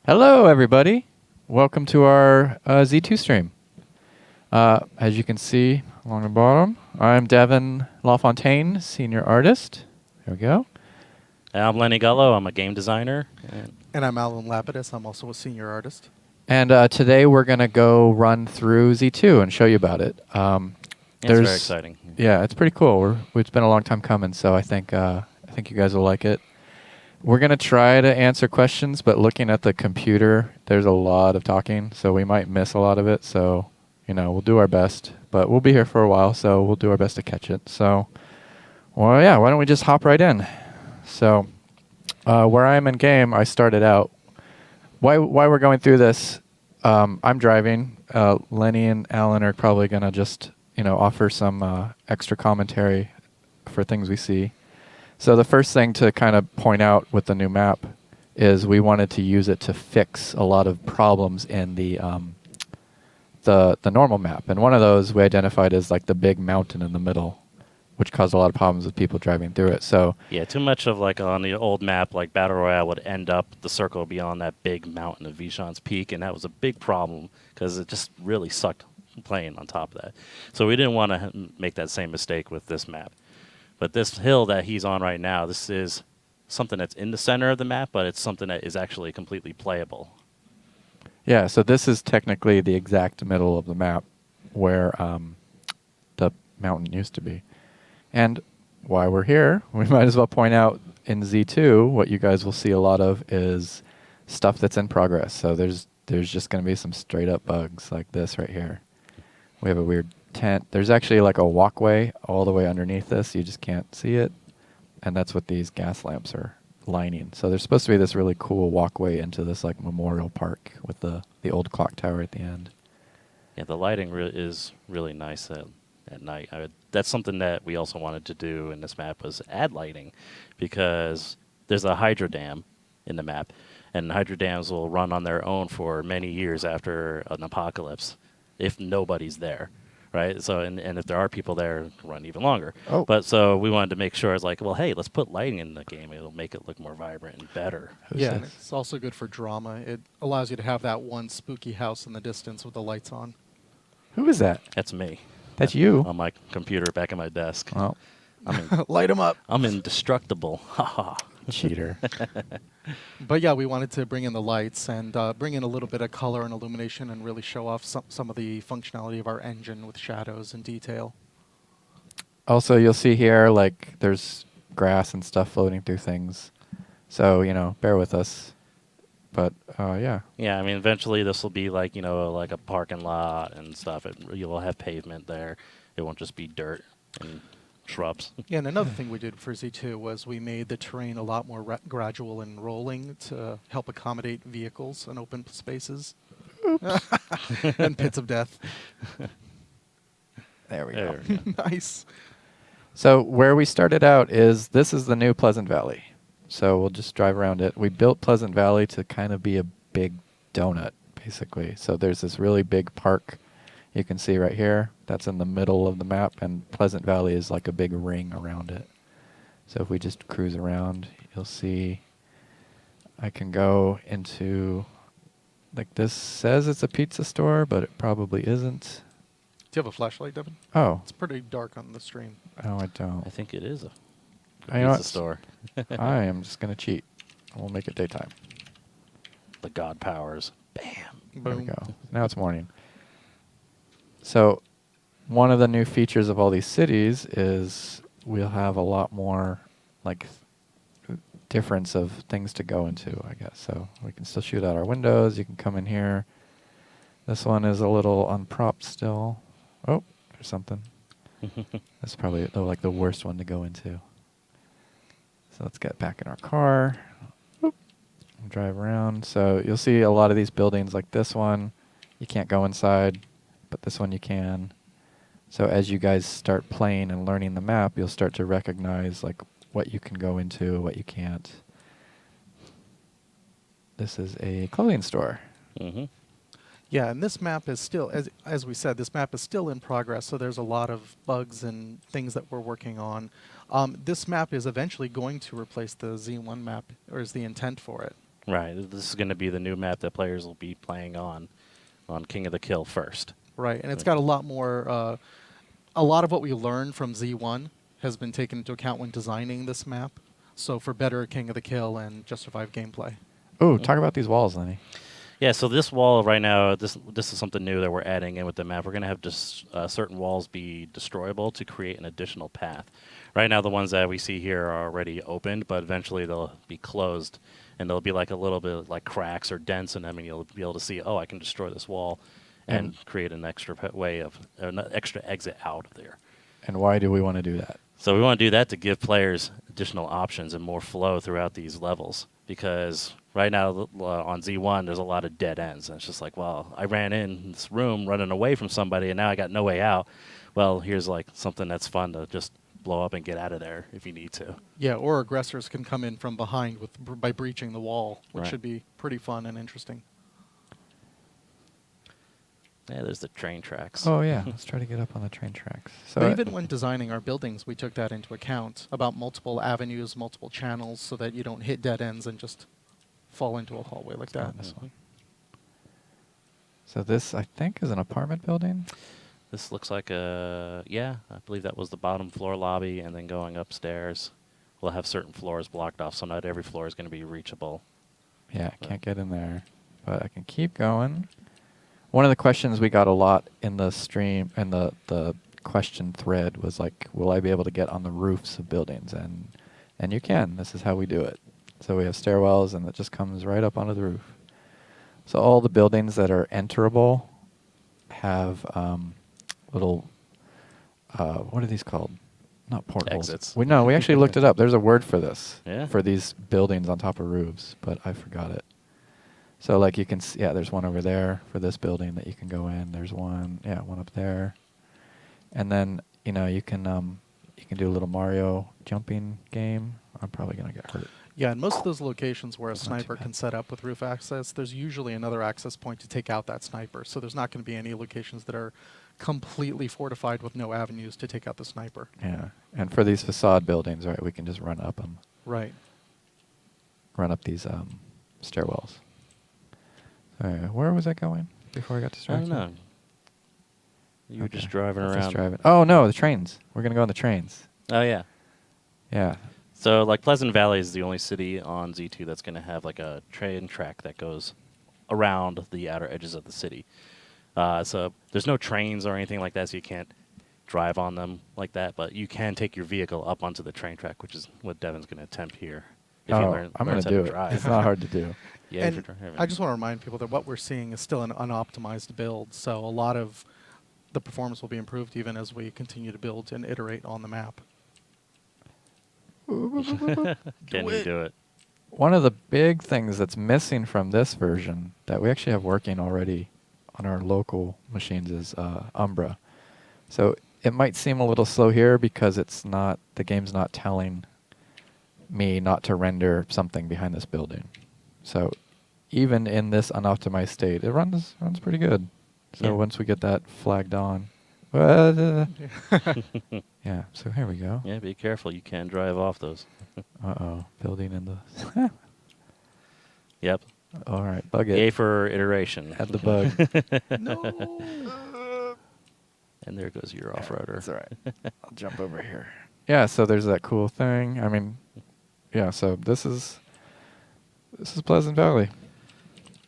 Hello, everybody. Welcome to our Z2 stream. As you can see along the bottom, I'm Devin LaFontaine, senior artist. There we go. I'm Lenny Gullo. I'm a game designer. And I'm Alan Lapidus. I'm also a senior artist. And today we're going to go run through Z2 and show you about it. It's very exciting. Yeah, it's pretty cool. It's been a long time coming, so I think you guys will like it. We're going to try to answer questions, but looking at the computer, there's a lot of talking, so we might miss a lot of it. So, we'll do our best. But we'll be here for a while, so we'll do our best to catch it. So, well, yeah, why don't we just hop right in? So, where I am in game, I started out. Why we're going through this, I'm driving. Lenny and Alan are probably going to just, offer some extra commentary for things we see. So the first thing to kind of point out with the new map is we wanted to use it to fix a lot of problems in the normal map. And one of those we identified as like the big mountain in the middle, which caused a lot of problems with people driving through it. So yeah, too much of like on the old map, like Battle Royale would end up the circle beyond that big mountain of Vishan's Peak, and that was a big problem because it just really sucked playing on top of that. So we didn't want to make that same mistake with this map. But this hill that he's on right now, this is something that's in the center of the map, but it's something that is actually completely playable. yeah, so this is technically the exact middle of the map where the mountain used to be. And while we're here, we might as well point out in Z2, what you guys will see a lot of is stuff that's in progress. So there's just going to be some straight up bugs like this right here. We have a weird tent. There's actually like a walkway all the way underneath this. You just can't see it. And that's what these gas lamps are lining. So there's supposed to be this really cool walkway into this like memorial park with the old clock tower at the end. Yeah, the lighting is really nice at night. That's something that we also wanted to do in this map was add lighting, because there's a hydro dam in the map, and hydro dams will run on their own for many years after an apocalypse if nobody's there. Right, so and if there are people there, it can run even longer. Oh. But so we wanted to make sure it's like, well, hey, let's put lighting in the game. It'll make it look more vibrant and better. Yeah, and it's also good for drama. It allows you to have that one spooky house in the distance with the lights on. Who is that? That's me. That's you. On my computer back at my desk. Well, Light them up. I'm indestructible. Ha ha. cheater. But yeah, we wanted to bring in the lights and bring in a little bit of color and illumination and really show off some of the functionality of our engine with shadows and detail. Also, you'll see here, like, there's grass and stuff floating through things. So, bear with us. But, yeah. Yeah, I mean, eventually this will be like, like a parking lot and stuff. You'll have pavement there. It won't just be dirt and shrubs. Yeah, and another thing we did for Z2 was we made the terrain a lot more gradual and rolling to help accommodate vehicles and open spaces. And pits of death. There we There go. we go. Nice. So where we started out this is the new Pleasant Valley. So we'll just drive around it. We built Pleasant Valley to kind of be a big donut, basically. So there's this really big park you can see right here. That's in the middle of the map, and Pleasant Valley is like a big ring around it. So if we just cruise around, you'll see I can go into, like, this says it's a pizza store, but it probably isn't. Do you have a flashlight, Devin? Oh. It's pretty dark on the stream. Oh, I don't. I think it is a You know pizza what? store. I am just going to cheat. We'll make it daytime. The god powers. Bam. There we Boom. go. Now it's morning. So one of the new features of all these cities is we'll have a lot more, like, difference of things to go into, I guess. So we can still shoot out our windows. You can come in here. This one is a little unpropped still. Oh, there's something. That's probably like the worst one to go into. So let's get back in our car. Whoop. Drive around. So you'll see a lot of these buildings like this one. You can't go inside, but this one you can. So as you guys start playing and learning the map, you'll start to recognize like what you can go into, what you can't. This is a clothing store. Mm-hmm. Yeah, and this map is still, as we said, this map is still in progress, so there's a lot of bugs and things that we're working on. This map is eventually going to replace the Z1 map, or is the intent for it. Right. This is going to be the new map that players will be playing on King of the Kill first. Right, and it's got a lot more. A lot of what we learned from Z1 has been taken into account when designing this map. So for better King of the Kill and Just Survive gameplay. Oh, talk about these walls, Lenny. Yeah, so this wall right now, this is something new that we're adding in with the map. We're going to have just certain walls be destroyable to create an additional path. Right now, the ones that we see here are already opened, but eventually they'll be closed, and there'll be like a little bit like cracks or dents in them, and you'll be able to see, oh, I can destroy this wall and create an extra way of an extra exit out of there. And why do we want to do that? So we want to do that to give players additional options and more flow throughout these levels. Because right now on Z1, there's a lot of dead ends. And it's just like, well, I ran in this room running away from somebody, and now I got no way out. Well, here's like something that's fun to just blow up and get out of there if you need to. Yeah, or aggressors can come in from behind by breaching the wall, which Right. should be pretty fun and interesting. Yeah, there's the train tracks. Oh yeah, let's try to get up on the train tracks. So But even when designing our buildings, we took that into account about multiple avenues, multiple channels, so that you don't hit dead ends and just fall into a hallway like that. this one. So this, I think, is an apartment building. This looks like I believe that was the bottom floor lobby, and then going upstairs, we'll have certain floors blocked off, so not every floor is going to be reachable. Yeah, I can't get in there, but I can keep going. One of the questions we got a lot in the stream and the question thread was like, will I be able to get on the roofs of buildings? And you can. This is how we do it. So we have stairwells, and it just comes right up onto the roof. So all the buildings that are enterable have little, what are these called? Not portholes. Exits. We actually looked it up. There's a word for this. Yeah? For these buildings on top of roofs, but I forgot it. So like you can see, there's one over there for this building that you can go in. There's one up there. And then, you can do a little Mario jumping game. I'm probably going to get hurt. Yeah, and most of those locations where a That's not too sniper bad. can set up with roof access, there's usually another access point to take out that sniper. So there's not going to be any locations that are completely fortified with no avenues to take out the sniper. Yeah. And for these facade buildings, right, we can just run up them. Right. Run up these stairwells. Where was I going before I got I distracted? don't know. You were Okay. just driving I was around. just driving. Oh, no, the trains. We're going to go on the trains. Oh, yeah. Yeah. So, like, Pleasant Valley is the only city on Z2 that's going to have, like, a train track that goes around the outer edges of the city. So there's no trains or anything like that, so you can't drive on them like that. But you can take your vehicle up onto the train track, which is what Devin's going to attempt here. If he I'm learns going how to do it. drive. It's not hard to do. Yeah, if And you're driving. I just want to remind people that what we're seeing is still an unoptimized build. So a lot of the performance will be improved even as we continue to build and iterate on the map. Can you do it? One of the big things that's missing from this version that we actually have working already on our local machines is Umbra. So it might seem a little slow here because the game's not telling me not to render something behind this building. So even in this unoptimized state, it runs pretty good. So Yeah. once we get that flagged on, yeah. So here we go. Yeah, be careful. You can drive off those. Building in the. Yep. All right, bug it. Yay for iteration. Add the bug. No. And there goes your off-roader. That's all right. I'll jump over here. Yeah, so there's that cool thing. I mean, yeah, so this is Pleasant Valley.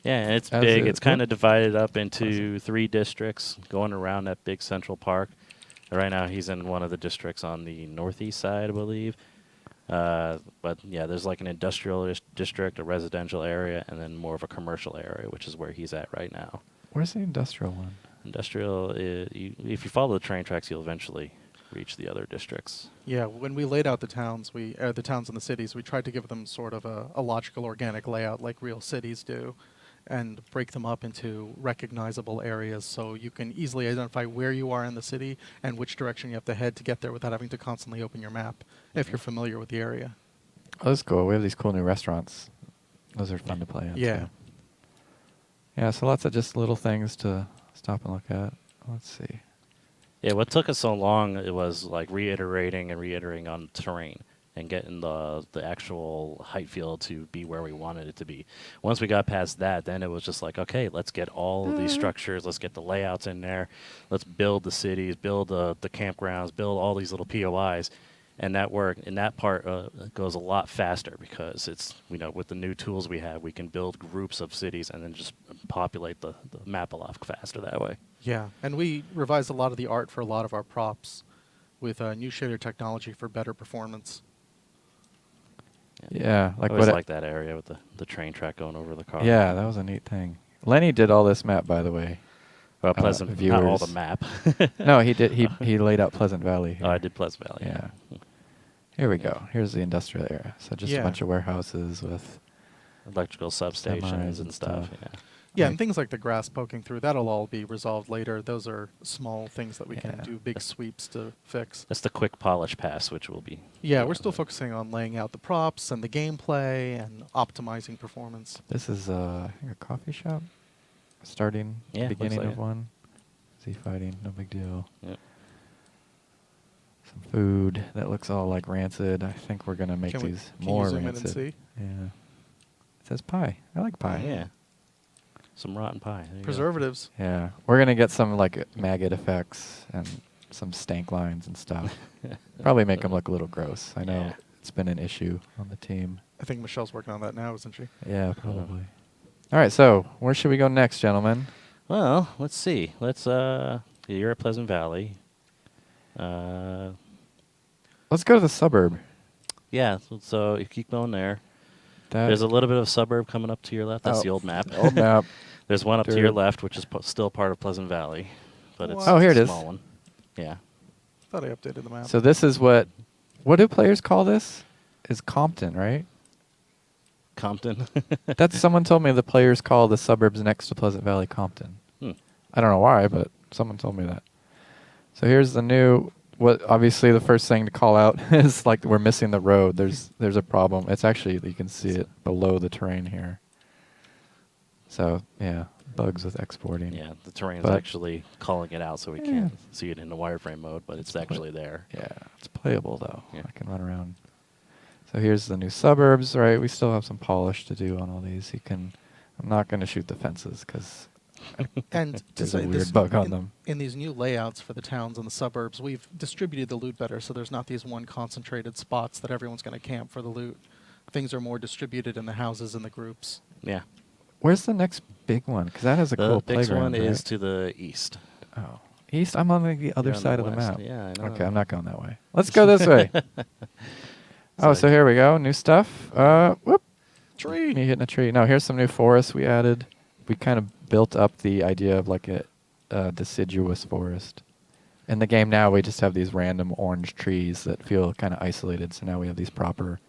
Yeah, and it's As big. it- It's kind of yep. divided up into 3 districts going around that big central park. Right now, he's in one of the districts on the northeast side, I believe. But yeah, there's like an industrial district, a residential area, and then more of a commercial area, which is where he's at right now. Where's the industrial one? Industrial, if you follow the train tracks, you'll eventually reach the other districts. Yeah, when we laid out the towns, the towns and the cities, we tried to give them sort of a logical, organic layout like real cities do, and break them up into recognizable areas so you can easily identify where you are in the city and which direction you have to head to get there without having to constantly open your map if you're familiar with the area. Oh, that's cool. We have these cool new restaurants. Those are fun to play at. Yeah. too. Yeah, so lots of just little things to stop and look at. Let's see. Yeah, what took us so long, it was like reiterating on terrain. and getting the actual height field to be where we wanted it to be. Once we got past that, then it was just like, okay, let's get all of these structures, let's get the layouts in there, let's build the cities, build the campgrounds, build all these little POIs. And that work, and that part goes a lot faster because it's, with the new tools we have, we can build groups of cities and then just populate the map a lot faster that way. Yeah, and we revised a lot of the art for a lot of our props with new shader technology for better performance. Yeah, I like always what? like that area with the train track going over the car. Yeah, that was a neat thing. Lenny did all this map, by the way. Pleasant, not all the viewers. map. No, he did. He laid out Pleasant Valley. Here. Oh, I did Pleasant Valley. Yeah. Here we go. Here's the industrial area. So just a Yeah. bunch of warehouses with. Electrical substations Semis and and stuff. stuff. Yeah. Yeah, Like- and things like the grass poking through, that'll all be resolved later. Those are small things that we can Yeah. do big sweeps to fix. That's the quick polish pass, which will be. Yeah, we're still focusing on laying out the props and the gameplay and optimizing performance. This is I think a coffee shop. Starting Yeah, looks beginning like of it. one. Z fighting, no big deal. Yep. Some food that looks all like rancid. I think we're gonna make Can these you more zoom in rancid. and see? Yeah. It says pie. I like pie. Yeah. Some rotten pie. There you go. Preservatives. Yeah. We're gonna get some like maggot effects and some stank lines and stuff. Probably make them look a little gross. I know Yeah. it's been an issue on the team. I think Michelle's working on that now, isn't she? Yeah, probably. All right, so where should we go next, gentlemen? Well, let's see. You're at Pleasant Valley. Let's go to the suburb. Yeah, so you keep going there. That There's a little bit of suburb coming up to your left. That's Oh, the old map. Old map. There's one up to your Dirt. left, which is still part of Pleasant Valley, but it's Oh, here a it is. small one. Yeah. Thought I updated the map. So this is what do players call this? Is Compton, right? Compton. That's someone told me the players call the suburbs next to Pleasant Valley Compton. Hmm. I don't know why, but someone told me that. So here's the new. What obviously the first thing to call out is like we're missing the road. There's a problem. It's actually you can see it below the terrain here. So yeah, bugs with exporting. Yeah, the terrain's But- actually calling it out, so we can't see it in the wireframe mode, but it's actually there. Yeah, it's playable though. Yeah. I can run around. So here's the new suburbs, right? We still have some polish to do on all these. I'm not going to shoot the fences because And to there's a say weird this, bug on in, them. in these new layouts for the towns and the suburbs, we've distributed the loot better, so there's not these one concentrated spots that everyone's going to camp for the loot. Things are more distributed in the houses and the groups. Yeah. Where's the next big one? Because that has a The cool next playground. one is right? to the east. Oh, east. I'm on the other You're on side the of the west. map. Yeah, I know. Okay, I'm not going that way. Let's go this way. Oh, so here we go. New stuff. Whoop. Tree! Me hitting a tree. No, here's some new forests we added. We kind of built up the idea of like a deciduous forest. In the game now, we just have these random orange trees that feel kind of isolated. So now we have these proper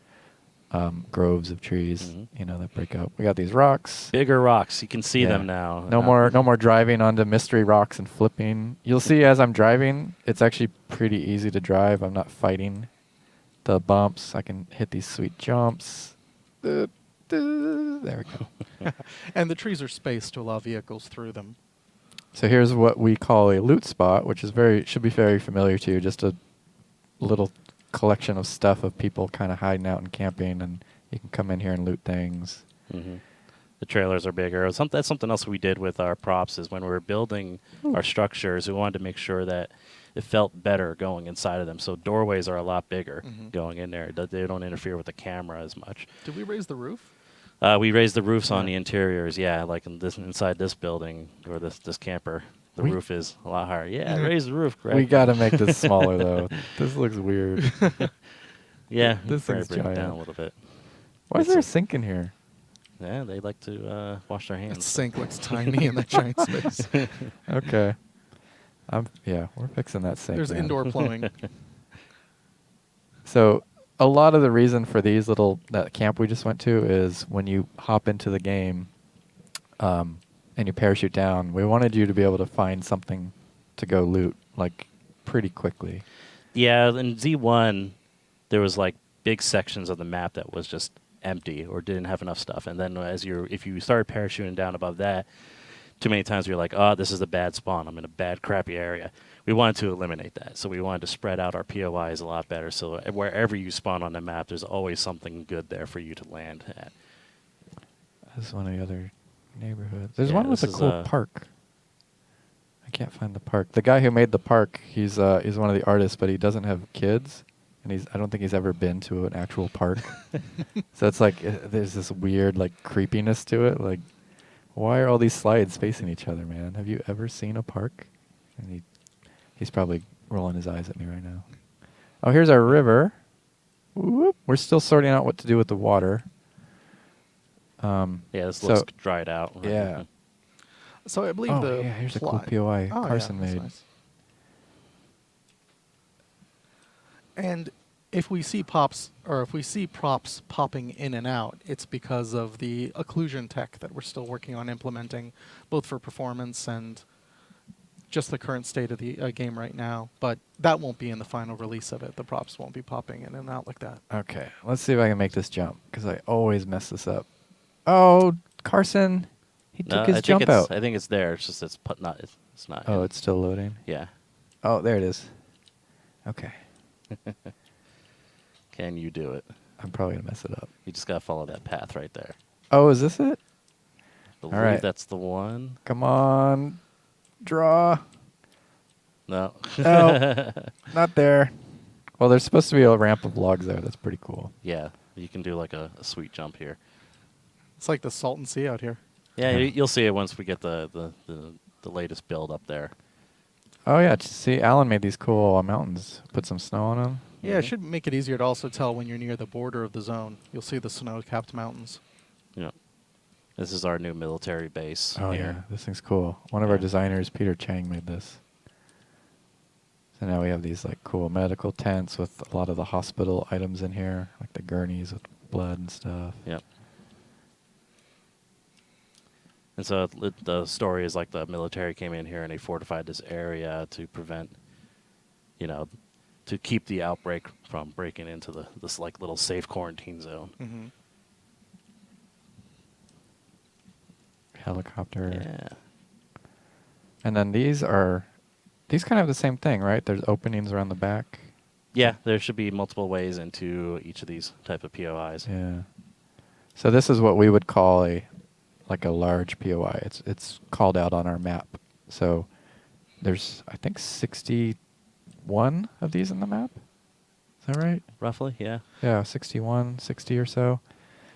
groves of trees, Mhm. that break up. We got these rocks. Bigger rocks. You can see Yeah. them now. No more driving onto mystery rocks and flipping. You'll see as I'm driving, it's actually pretty easy to drive. I'm not fighting the bumps. I can hit these sweet jumps. There we go. And the trees are spaced to allow vehicles through them. So here's what we call a loot spot, which is should be very familiar to you. Just a little collection of stuff of people kind of hiding out and camping, and you can come in here and loot things. Mhm. The trailers are bigger. That's something else we did with our props is when we were building our structures, we wanted to make sure that it felt better going inside of them. So doorways are a lot bigger Mhm. going in there. They don't interfere with the camera as much. Did we raise the roof? We raised the roofs on Yeah. the interiors. Yeah, like inside this building or this camper, the We- roof is a lot higher. Yeah, Mhm. raise the roof, Greg. We got to make this smaller, though. This looks weird. Yeah, This probably thing's bring it down giant. a little bit. Why is It's there a- a sink in here? Yeah, they like to wash their That hands. sink looks tiny in that giant space. Okay. We're fixing that sink. There's man. indoor plumbing. So a lot of the reason for that camp we just went to is when you hop into the game, and you parachute down, we wanted you to be able to find something to go loot like pretty quickly. Yeah, in Z1, there was like big sections of the map that was just empty or didn't have enough stuff. And then if you started parachuting down above that, too many times you're like, oh, this is a bad spawn. I'm in a bad, crappy area. We wanted to eliminate that. So we wanted to spread out our POIs a lot better. So wherever you spawn on the map, there's always something good there for you to land at. This is one of the other neighborhoods. There's Yeah, one with a this is, cool park. I can't find the park. The guy who made the park, he's one of the artists, but he doesn't have kids, and I don't think he's ever been to an actual park. So it's like there's this weird like creepiness to it. Like, why are all these slides facing each other, man? Have you ever seen a park? And he's probably rolling his eyes at me right now. Oh, here's our river. Whoop. We're still sorting out what to do with the water. Yeah, this looks dried out. Yeah. So I believe the here's a cool POI Carson that's made. nice. And if we see props popping in and out, it's because of the occlusion tech that we're still working on implementing, both for performance and just the current state of the game right now. But that won't be in the final release of it. The props won't be popping in and out like that. Okay, let's see if I can make this jump, because I always mess this up. Oh, Carson, he took his jump out. I think it's there. It's just it's not. Oh, it's still loading? Yeah. Oh, there it is. Okay. Can you do it? I'm probably going to mess it up. You just gotta follow that path right there. Oh, is this it? Believe All right. that's the one. Come on. Draw. No. No, not there. Well, there's supposed to be a ramp of logs there. That's pretty cool. Yeah, you can do like a sweet jump here. It's like the Salton Sea out here. Yeah, Yeah. you'll see it once we get the latest build up there. Oh, yeah. See, Alan made these cool mountains. Put some snow on them. Yeah, it should make it easier to also tell when you're near the border of the zone. You'll see the snow-capped mountains. Yeah. This is our new military base Oh, here. yeah. This thing's cool. One of our Yeah. designers, Peter Chang, made this. So now we have these like cool medical tents with a lot of the hospital items in here, like the gurneys with blood and stuff. Yep. And so the story is like the military came in here and they fortified this area to prevent, to keep the outbreak from breaking into this like little safe quarantine zone. Mm-hmm. Helicopter. Yeah. And then these kind of have the same thing, right? There's openings around the back. Yeah, there should be multiple ways into each of these type of POIs. Yeah. So this is what we would call a large POI. It's called out on our map. So there's I think 61 of these in the map. Is that right? Roughly, yeah. Yeah, 61, 60 or so.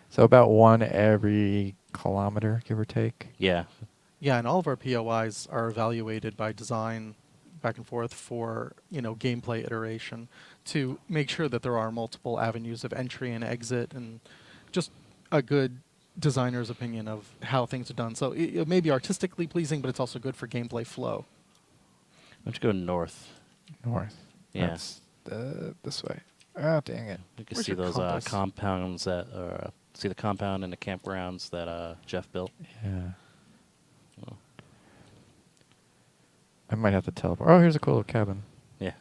So about one every kilometer, give or take. Yeah. Yeah, and all of our POIs are evaluated by design back and forth for, gameplay iteration to make sure that there are multiple avenues of entry and exit and just a good designer's opinion of how things are done. So it may be artistically pleasing, but it's also good for gameplay flow. Why don't you go north? North. Yeah. That's this way. Oh, dang it. You can Where's see your those compass? compounds that see the compound and the campgrounds that Jeff built. Yeah. Oh. I might have to teleport. Oh, here's a cool little cabin. Yeah.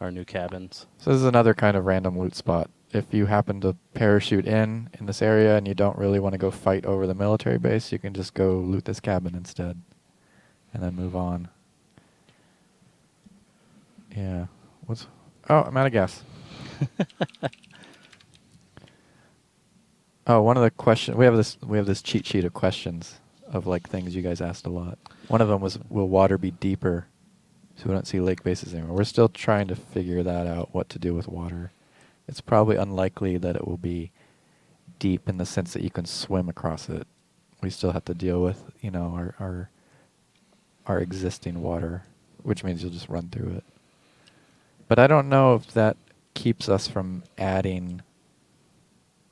Our new cabins. So this is another kind of random loot spot. If you happen to parachute in this area and you don't really want to go fight over the military base, you can just go loot this cabin instead and then move on. Yeah. Oh, I'm out of gas. Oh, one of the questions we have this cheat sheet of questions of like things you guys asked a lot. One of them was, will water be deeper so we don't see lake bases anymore? We're still trying to figure that out, what to do with water. It's probably unlikely that it will be deep in the sense that you can swim across it. We still have to deal with, our existing water, which means you'll just run through it. But I don't know if that keeps us from adding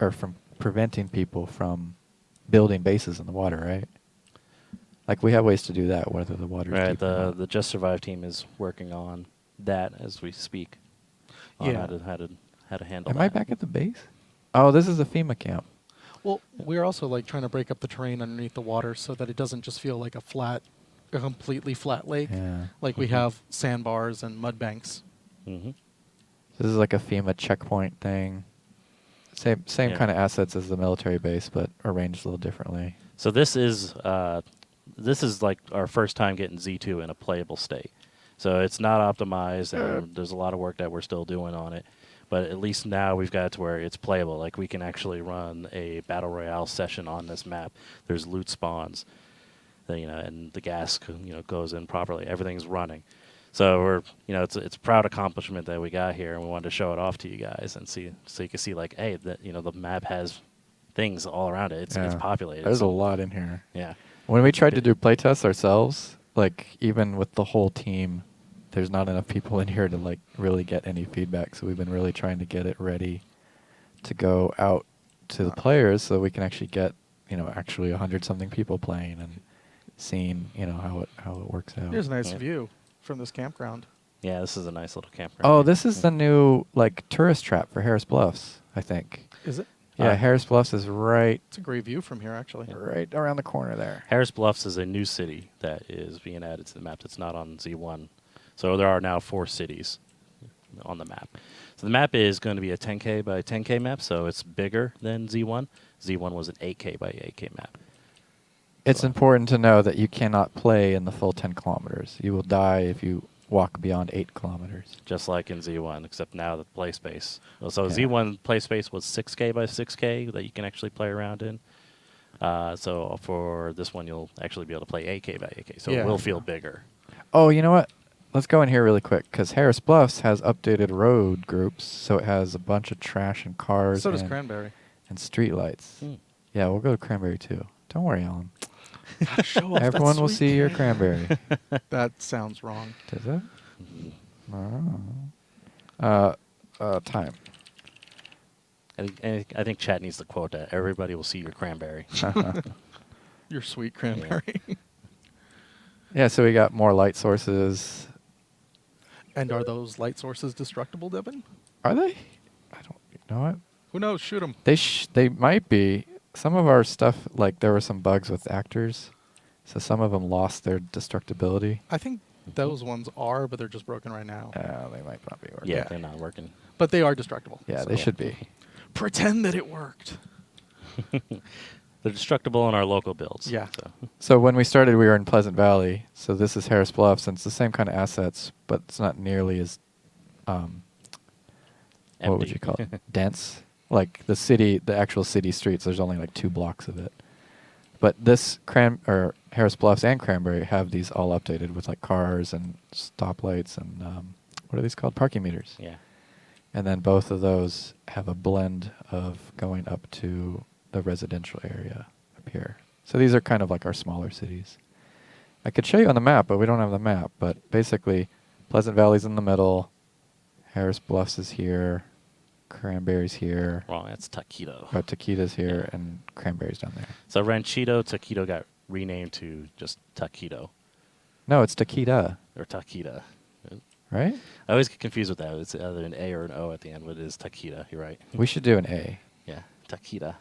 or from preventing people from building bases in the water, right? Like we have ways to do that, whether the water's Right. deep or not. The Just Survive team is working on that as we speak. On Yeah. how to handle Am that. I back at the base? Oh, this is a FEMA camp. Well, we're also like trying to break up the terrain underneath the water so that it doesn't just feel like a completely flat lake. Yeah. Like we have sandbars and mud banks. Mm-hmm. This is like a FEMA checkpoint thing. Same Yeah. kind of assets as the military base, but arranged a little differently. So this is this is like our first time getting Z2 in a playable state. So it's not optimized, and there's a lot of work that we're still doing on it. But at least now we've got it to where it's playable. Like we can actually run a battle royale session on this map. There's loot spawns, and the gas goes in properly. Everything's running. So we're it's a proud accomplishment that we got here, and we wanted to show it off to you guys and see so you can see like, hey, the map has things all around it. It's populated. There's a lot in here. Yeah. When we tried to do playtests ourselves, like even with the whole team, there's not enough people in here to like really get any feedback. So we've been really trying to get it ready to go out to the players so we can actually get actually 100-something people playing and seeing how it works out. Here's a nice view from this campground. Yeah, this is a nice little campground. Oh, this is the new like tourist trap for Harris Bluffs, I think. Is it? Yeah, Harris Bluffs is right It's a great view from here, actually. right around the corner there. Harris Bluffs is a new city that is being added to the map that's not on Z1. So there are now 4 cities on the map. So the map is going to be a 10K by 10K map, so it's bigger than Z1. Z1 was an 8K by 8K map. It's important to know that you cannot play in the full 10 kilometers. You will die if you walk beyond 8 kilometers. Just like in Z1, except now the play space. So Yeah. Z1 play space was 6K by 6K that you can actually play around in. So for this one, you'll actually be able to play 8K by 8K. So Yeah. it will feel bigger. Oh, you know what? Let's go in here really quick because Harris Bluffs has updated road groups, so it has a bunch of trash and cars So does and, Cranberry. and street lights. Yeah, we'll go to Cranberry too. Don't worry, Alan. Show off that Everyone will sweet see your can. Cranberry. That sounds wrong. Does it? Time. I think chat needs to quote that. Everybody will see your cranberry. Your sweet cranberry. Yeah, so we got more light sources. And are those light sources destructible, Devin? Are they? I don't. You know what? Who knows? Shoot them. They might be. Some of our stuff, like there were some bugs with actors, so some of them lost their destructibility. I think those ones are, but they're just broken right now. They might not be working. Yeah, Yeah. they're not working. But they are destructible. Yeah, so they should be. Pretend that it worked. They're destructible in our local builds. Yeah. So. So when we started, we were in Pleasant Valley. So this is Harris Bluffs, and it's the same kind of assets, but it's not nearly as, what would Empty. you call it? Dense. Like the actual city streets. There's only like 2 blocks of it. But this Harris Bluffs and Cranberry have these all updated with like cars and stoplights and what are these called? Parking meters. Yeah. And then both of those have a blend of going up to the residential area up here. So these are kind of like our smaller cities. I could show you on the map, but we don't have the map. But basically, Pleasant Valley's in the middle. Harris Bluffs is here. Cranberry's here. Wrong. That's Taquito. But Taquita's here, and Cranberry's down there. So Ranchito, Taquito got renamed to just Taquito No, it's Taquita, or Taquita. right? I always get confused with that. It's either an A or an O at the end, but it is Taquita. You're right. We should do an A. Yeah, Taquita.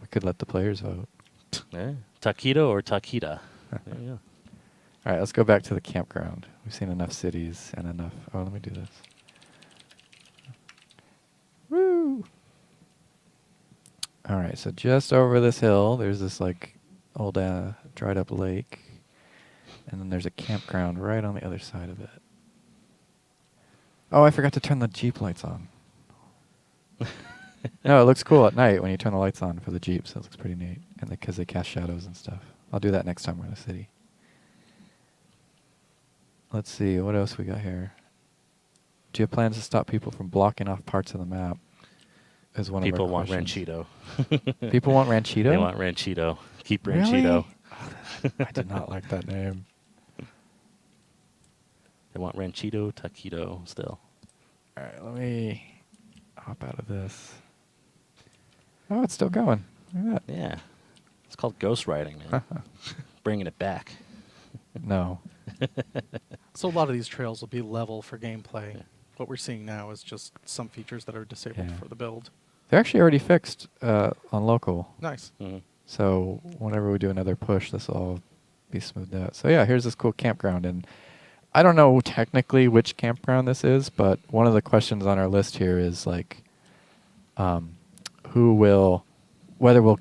We could let the players vote. Yeah. Taquito or Taquita. There you go. All right, let's go back to the campground. We've seen enough cities and enough. Oh, let me do this. Woo! All right, so just over this hill, there's this like old dried up lake, and then there's a campground right on the other side of it. Oh, I forgot to turn the Jeep lights on. No, it looks cool at night when you turn the lights on for the Jeeps. That looks pretty neat, and because they cast shadows and stuff. I'll do that next time we're in the city. Let's see, what else we got here? Do you have plans to stop people from blocking off parts of the map? Is one People of our want questions. Ranchito. People want Ranchito? They want Ranchito. Keep Really? Ranchito. I did not like that name. They want Ranchito, Taquito still. All right, let me hop out of this. Oh, it's still going. Look at that. Yeah. It's called ghost writing, man. Bringing it back. No. So a lot of these trails will be level for gameplay. Yeah. What we're seeing now is just some features that are disabled Yeah. for the build. They're actually already fixed on local. Nice. Mhm. So whenever we do another push, this will all be smoothed out. So yeah, here's this cool campground. And I don't know technically which campground this is, but one of the questions on our list here is like, whether we'll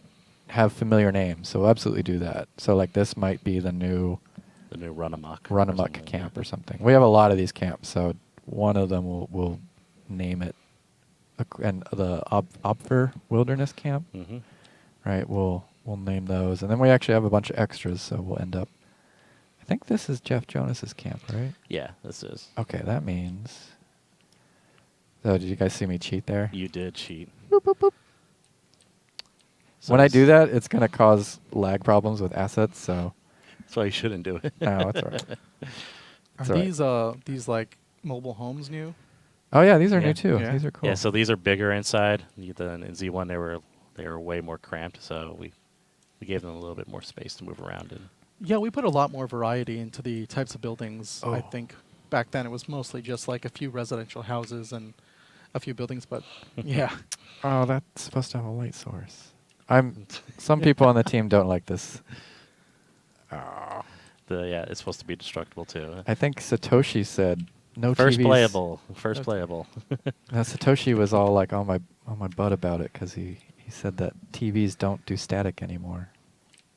have familiar names, so we'll absolutely do that. So like this might be the new The new Run Amok. Run or Amok something. camp or something. We have a lot of these camps, so one of them we'll name it, and the Opfer Wilderness Camp, Mhm. right? We'll name those, and then we actually have a bunch of extras, so we'll end up. I think this is Jeff Jonas's camp, right? Yeah, this is. Okay, that means. So did you guys see me cheat there? You did cheat. Boop, boop, boop. So When I this- do that, it's gonna cause lag problems with assets. So That's why you shouldn't do it. no, it's all right. Are It's all right. these like mobile homes new? Oh yeah, these are Yeah. new too. Yeah. These are cool. Yeah, so these are bigger inside. In Z1 they were way more cramped, so we gave them a little bit more space to move around in. Yeah, we put a lot more variety into the types of buildings. I Oh. think back then it was mostly just like a few residential houses and a few buildings, but yeah. Oh, that's supposed to have a light source. Some people on the team don't like this. Oh. It's supposed to be destructible too. I think Satoshi said no First TVs. playable. First playable. Now Satoshi was all like on my butt about it because he said that TVs don't do static anymore.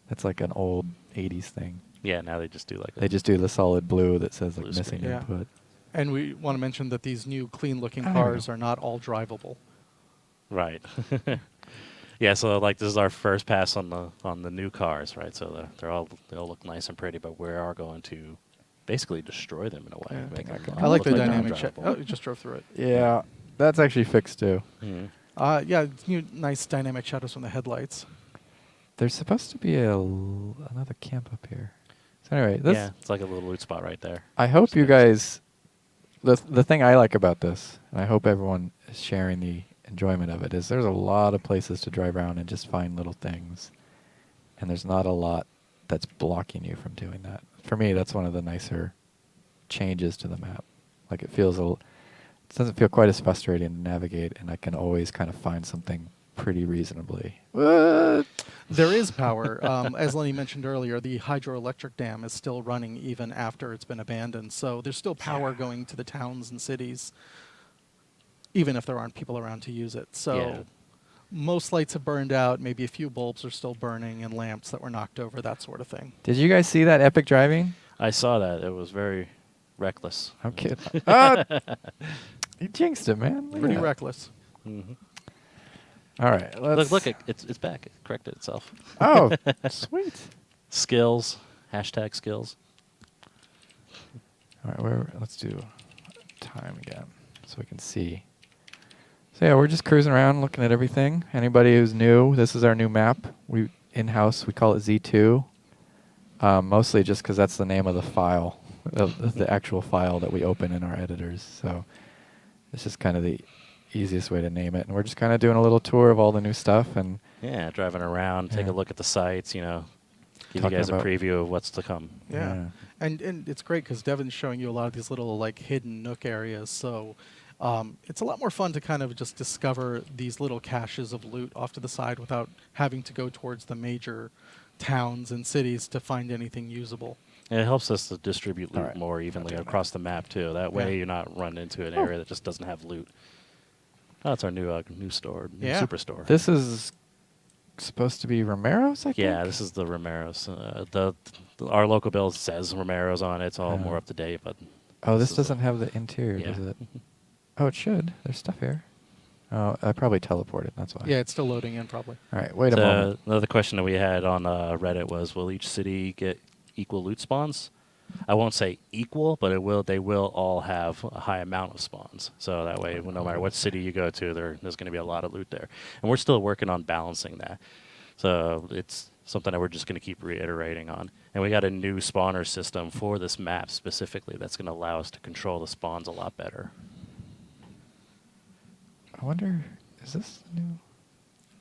That's like an old '80s thing. Yeah, now they just do like They just do the solid blue that says like Blue missing screen. Yeah. input. And we want to mention that these new clean looking Oh, there we cars go. are not all drivable. Right. Yeah, so like this is our first pass on the new cars, right? So they all look nice and pretty, but we are going to basically destroy them in a way. Yeah. Make I think I them can- I like look the dynamic non-drivable. Oh, you just drove through it. Yeah, that's actually fixed too. Mhm. Yeah, it's new nice dynamic shadows from the headlights. There's supposed to be another camp up here. So anyway, this Yeah, it's like a little loot spot right there. I hope you Space. guys. The thing I like about this, and I hope everyone is sharing the enjoyment of it, is there's a lot of places to drive around and just find little things, and there's not a lot that's blocking you from doing that. For me, that's one of the nicer changes to the map. Like it doesn't feel quite as frustrating to navigate, and I can always kind of find something pretty reasonably. What? There is power. As Lenny mentioned earlier, the hydroelectric dam is still running even after it's been abandoned. So there's still power Yeah. going to the towns and cities, even if there aren't people around to use it. So Yeah. most lights have burned out. Maybe a few bulbs are still burning and lamps that were knocked over, that sort of thing. Did you guys see that epic driving? I saw that. It was very reckless. I'm kidding. Ah! You jinxed it, man. Look at Pretty that. reckless. Mhm. All right, let's Look, it's back. It corrected itself. Oh, sweet. Skills. Hashtag skills. All right, let's do time again so we can see. So yeah, we're just cruising around looking at everything. Anybody who's new, this is our new map. We in-house, we call it Z2. Mostly just because that's the name of the file, of the actual file that we open in our editors. So it's just kind of the easiest way to name it. And we're just kind of doing a little tour of all the new stuff. And Yeah, driving around, take Yeah. a look at the sites, give Talking you guys a about- preview of what's to come. Yeah. And it's great because Devin's showing you a lot of these little like hidden nook areas. So it's a lot more fun to kind of just discover these little caches of loot off to the side without having to go towards the major towns and cities to find anything usable. And it helps us to distribute loot All right. more evenly Gotcha. across the map too. That way Yeah. you're not running into an Oh. area that just doesn't have loot. Oh, it's our new store, new Yeah. superstore. This is supposed to be Romero's, I think? Yeah, this is the Romero's. Our local bill says Romero's on it. It's all Yeah. more up to date, but Oh, this is doesn't have the interior, Yeah. does it? Oh, it should. There's stuff here. Oh, I probably teleported. That's why. Yeah, it's still loading in probably. All right, wait a moment. Another question that we had on Reddit was, will each city get equal loot spawns? I won't say equal, but they will all have a high amount of spawns. So that way, no matter what city you go to, there's going to be a lot of loot there. And we're still working on balancing that. So it's something that we're just going to keep reiterating on. And we got a new spawner system for this map specifically that's going to allow us to control the spawns a lot better. I wonder, is this new?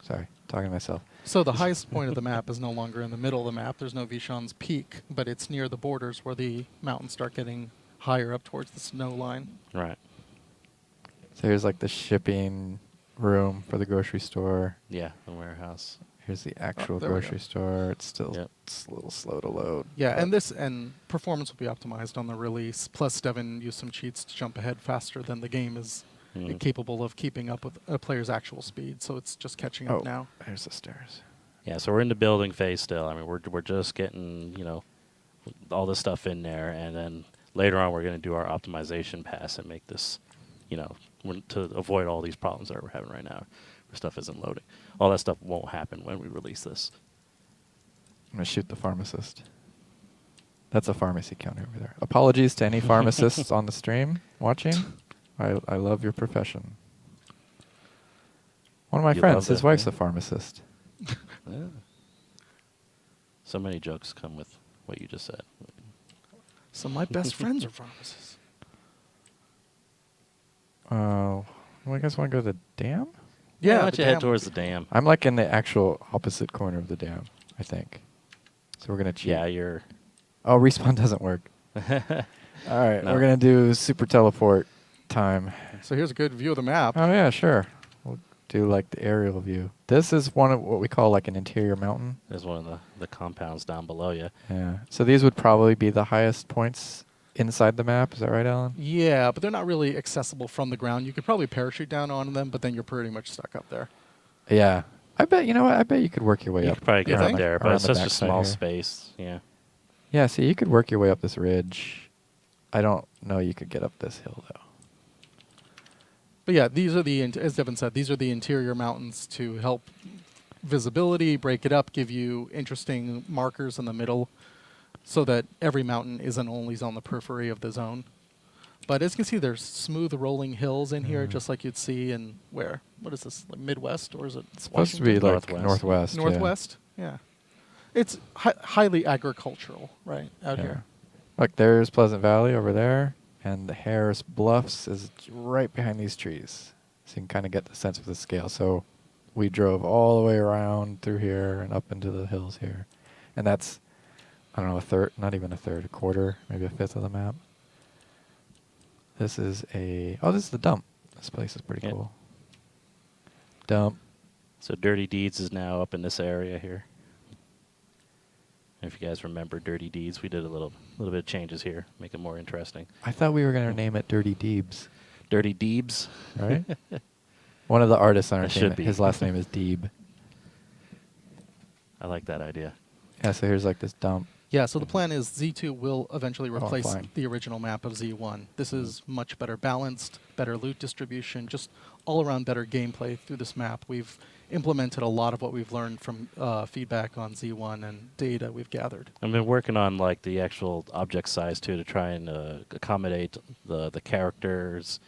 Sorry, talking to myself. So the highest point of the map is no longer in the middle of the map. There's no Vishan's Peak, but it's near the borders where the mountains start getting higher up towards the snow line. Right. So here's like the shipping room for the grocery store. Yeah, the warehouse. Here's the actual there we grocery go. store. It's still Yep. it's a little slow to load. Yeah, but- and performance will be optimized on the release. Plus, Devin used some cheats to jump ahead faster than the game is Mhm. capable of keeping up with a player's actual speed. So it's just catching up Oh, now. there's the stairs. Yeah, so we're in the building phase still. I mean, we're just getting, all this stuff in there, and then later on we're going to do our optimization pass and make this, to avoid all these problems that we're having right now, where stuff isn't loading. All that stuff won't happen when we release this. I'm going to shoot the pharmacist. That's a pharmacy counter over there. Apologies to any pharmacists on the stream watching. I love your profession. One of my You friends, love his that, wife's yeah. a pharmacist. Yeah. So many jokes come with what you just said. Some of my best friends are pharmacists. Well, you guys want to go to the dam? Yeah, why the don't you head dam towards would the be- dam? I'm like in the actual opposite corner of the dam, I think. So we're going to cheat. Yeah, you're... Oh, respawn doesn't work. All right, No. we're going to do super teleport time. So here's a good view of the map. Oh, yeah, sure. We'll do like the aerial view. This is one of what we call like an interior mountain. There's one of the compounds down below you. Yeah. So these would probably be the highest points inside the map. Is that right, Alan? Yeah, but they're not really accessible from the ground. You could probably parachute down onto them, but then you're pretty much stuck up there. Yeah. I bet, you know what? I bet you could work your way You up. could probably get around up the- there, but around it's the such a backside small here. space. Yeah. Yeah, see, you could work your way up this ridge. I don't know you could get up this hill, though. But yeah, these are as Devin said, these are the interior mountains to help visibility, break it up, give you interesting markers in the middle so that every mountain isn't only on the periphery of the zone. But as you can see, there's smooth rolling hills in here, just like you'd see in where? What is this, like Midwest, or is it It's supposed to be Washington? like Northwest. northwest. Yeah. Northwest? Yeah. It's highly agricultural, right, out Yeah. here. Look, there's Pleasant Valley over there, and the Harris Bluffs is right behind these trees. So you can kind of get the sense of the scale. So we drove all the way around through here and up into the hills here. And that's, I don't know, a third, not even a third, a quarter, maybe a fifth of the map. This is this is the dump. This place is pretty Yeah. cool. Dump. So Dirty Deeds is now up in this area here. If you guys remember Dirty Deeds, we did a little bit of changes here, make it more interesting. I thought we were going to name it Dirty Deebs, Dirty Deebs. right? One of the artists on our It team, should be. his last name is Deeb. I like that idea. Yeah, so here's like this dump. Yeah, so the plan is Z2 will eventually replace fine. the original map of Z1. This is much better balanced, better loot distribution, just all around better gameplay through this map. We've implemented a lot of what we've learned from feedback on Z1 and data we've gathered. I've been working on like the actual object size too to try and accommodate the characters'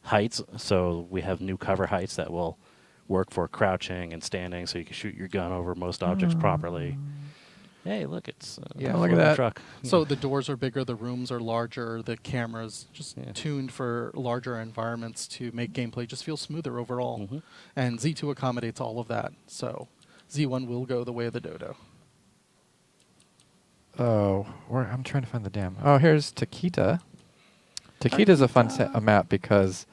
heights. So we have new cover heights that will work for crouching and standing, so you can shoot your gun over most objects properly. Hey, look, it's Yeah, Oh, look at floating that. truck. So the doors are bigger, the rooms are larger, the cameras just Yeah. tuned for larger environments to make gameplay just feel smoother overall. Mhm. And Z2 accommodates all of that. So Z1 will go the way of the dodo. Oh, I'm trying to find the dam. Oh, here's Taquita. Taquita's a fun a map because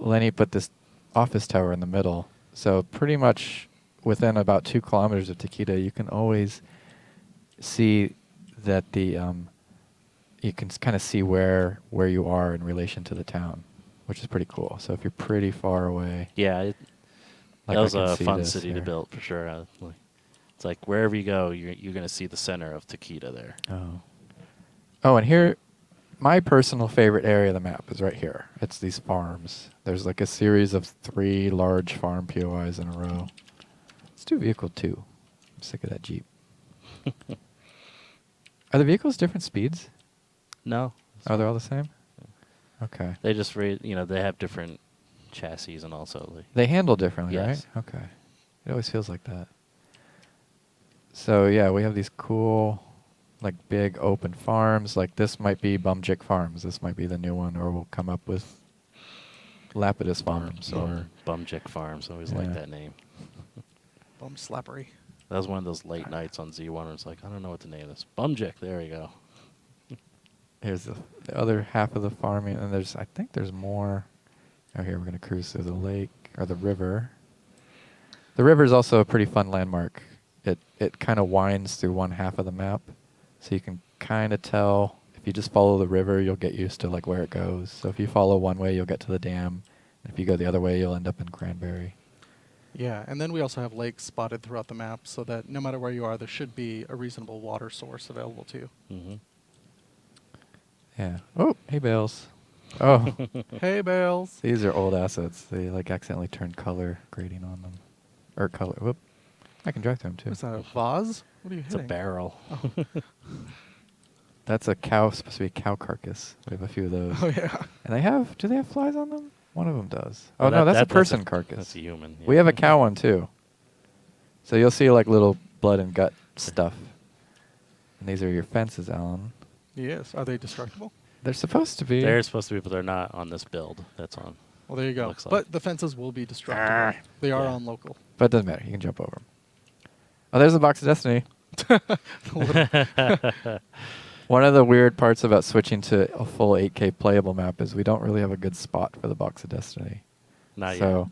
Lenny put this office tower in the middle. So pretty much within about 2 kilometers of Taquita, you can always see that you can kind of see where you are in relation to the town, which is pretty cool. So if you're pretty far away, Yeah, like that I was can a see fun this city to here. build for sure. It's like wherever you go, you're going to see the center of Taquita there. Oh, and here, my personal favorite area of the map is right here. It's these farms. There's like a series of 3 large farm POIs in a row. Let's do vehicle 2. I'm sick of that Jeep. Are the vehicles different speeds? No, Oh, they're all the same? Okay. they just they have different chassis and also They handle differently, Yes. right? Okay. It always feels like that. So, yeah, we have these cool, like, big open farms. Like, this might be Bumjick Farms. This might be the new one. Or we'll come up with Lapidus Farms. Or Bumjick Farms. I always Yeah. like that name. Bum slappery. That was one of those late nights on Z1 where it's like, I don't know what to name this. Bumjick, there you go. here's the other half of the farming. And I think there's more. Oh, here, we're going to cruise through the lake, or the river. The river is also a pretty fun landmark. It kind of winds through one half of the map, so you can kind of tell. If you just follow the river, you'll get used to like where it goes. So if you follow one way, you'll get to the dam. If you go the other way, you'll end up in Cranberry. Yeah, and then we also have lakes spotted throughout the map so that no matter where you are, there should be a reasonable water source available to you. Hmm. Yeah. Oh, hey, Bales. Oh, Hey, Bales. these are old assets. They like accidentally turned color grading on them. Or color. Whoop. I can drive through them too. What's that, a vase? What are you It's a hitting? barrel. Oh. That's a cow, supposed to be a cow carcass. We have a few of those. Oh, yeah. And do they have flies on them? One of them does. Oh, Well, no, that's a that's person carcass. That's a human. We yeah. have a cow one too. So you'll see like little blood and gut stuff. And these are your fences, Alan. Yes. Are they destructible? They're supposed to be. They're supposed to be, but they're not on this build. That's on. Well, there you go. Looks like. But the fences will be destructible. They are Yeah. on local. But it doesn't matter. You can jump over them. Oh, there's the box of destiny. One of the weird parts about switching to a full 8K playable map is we don't really have a good spot for the box of destiny. Not So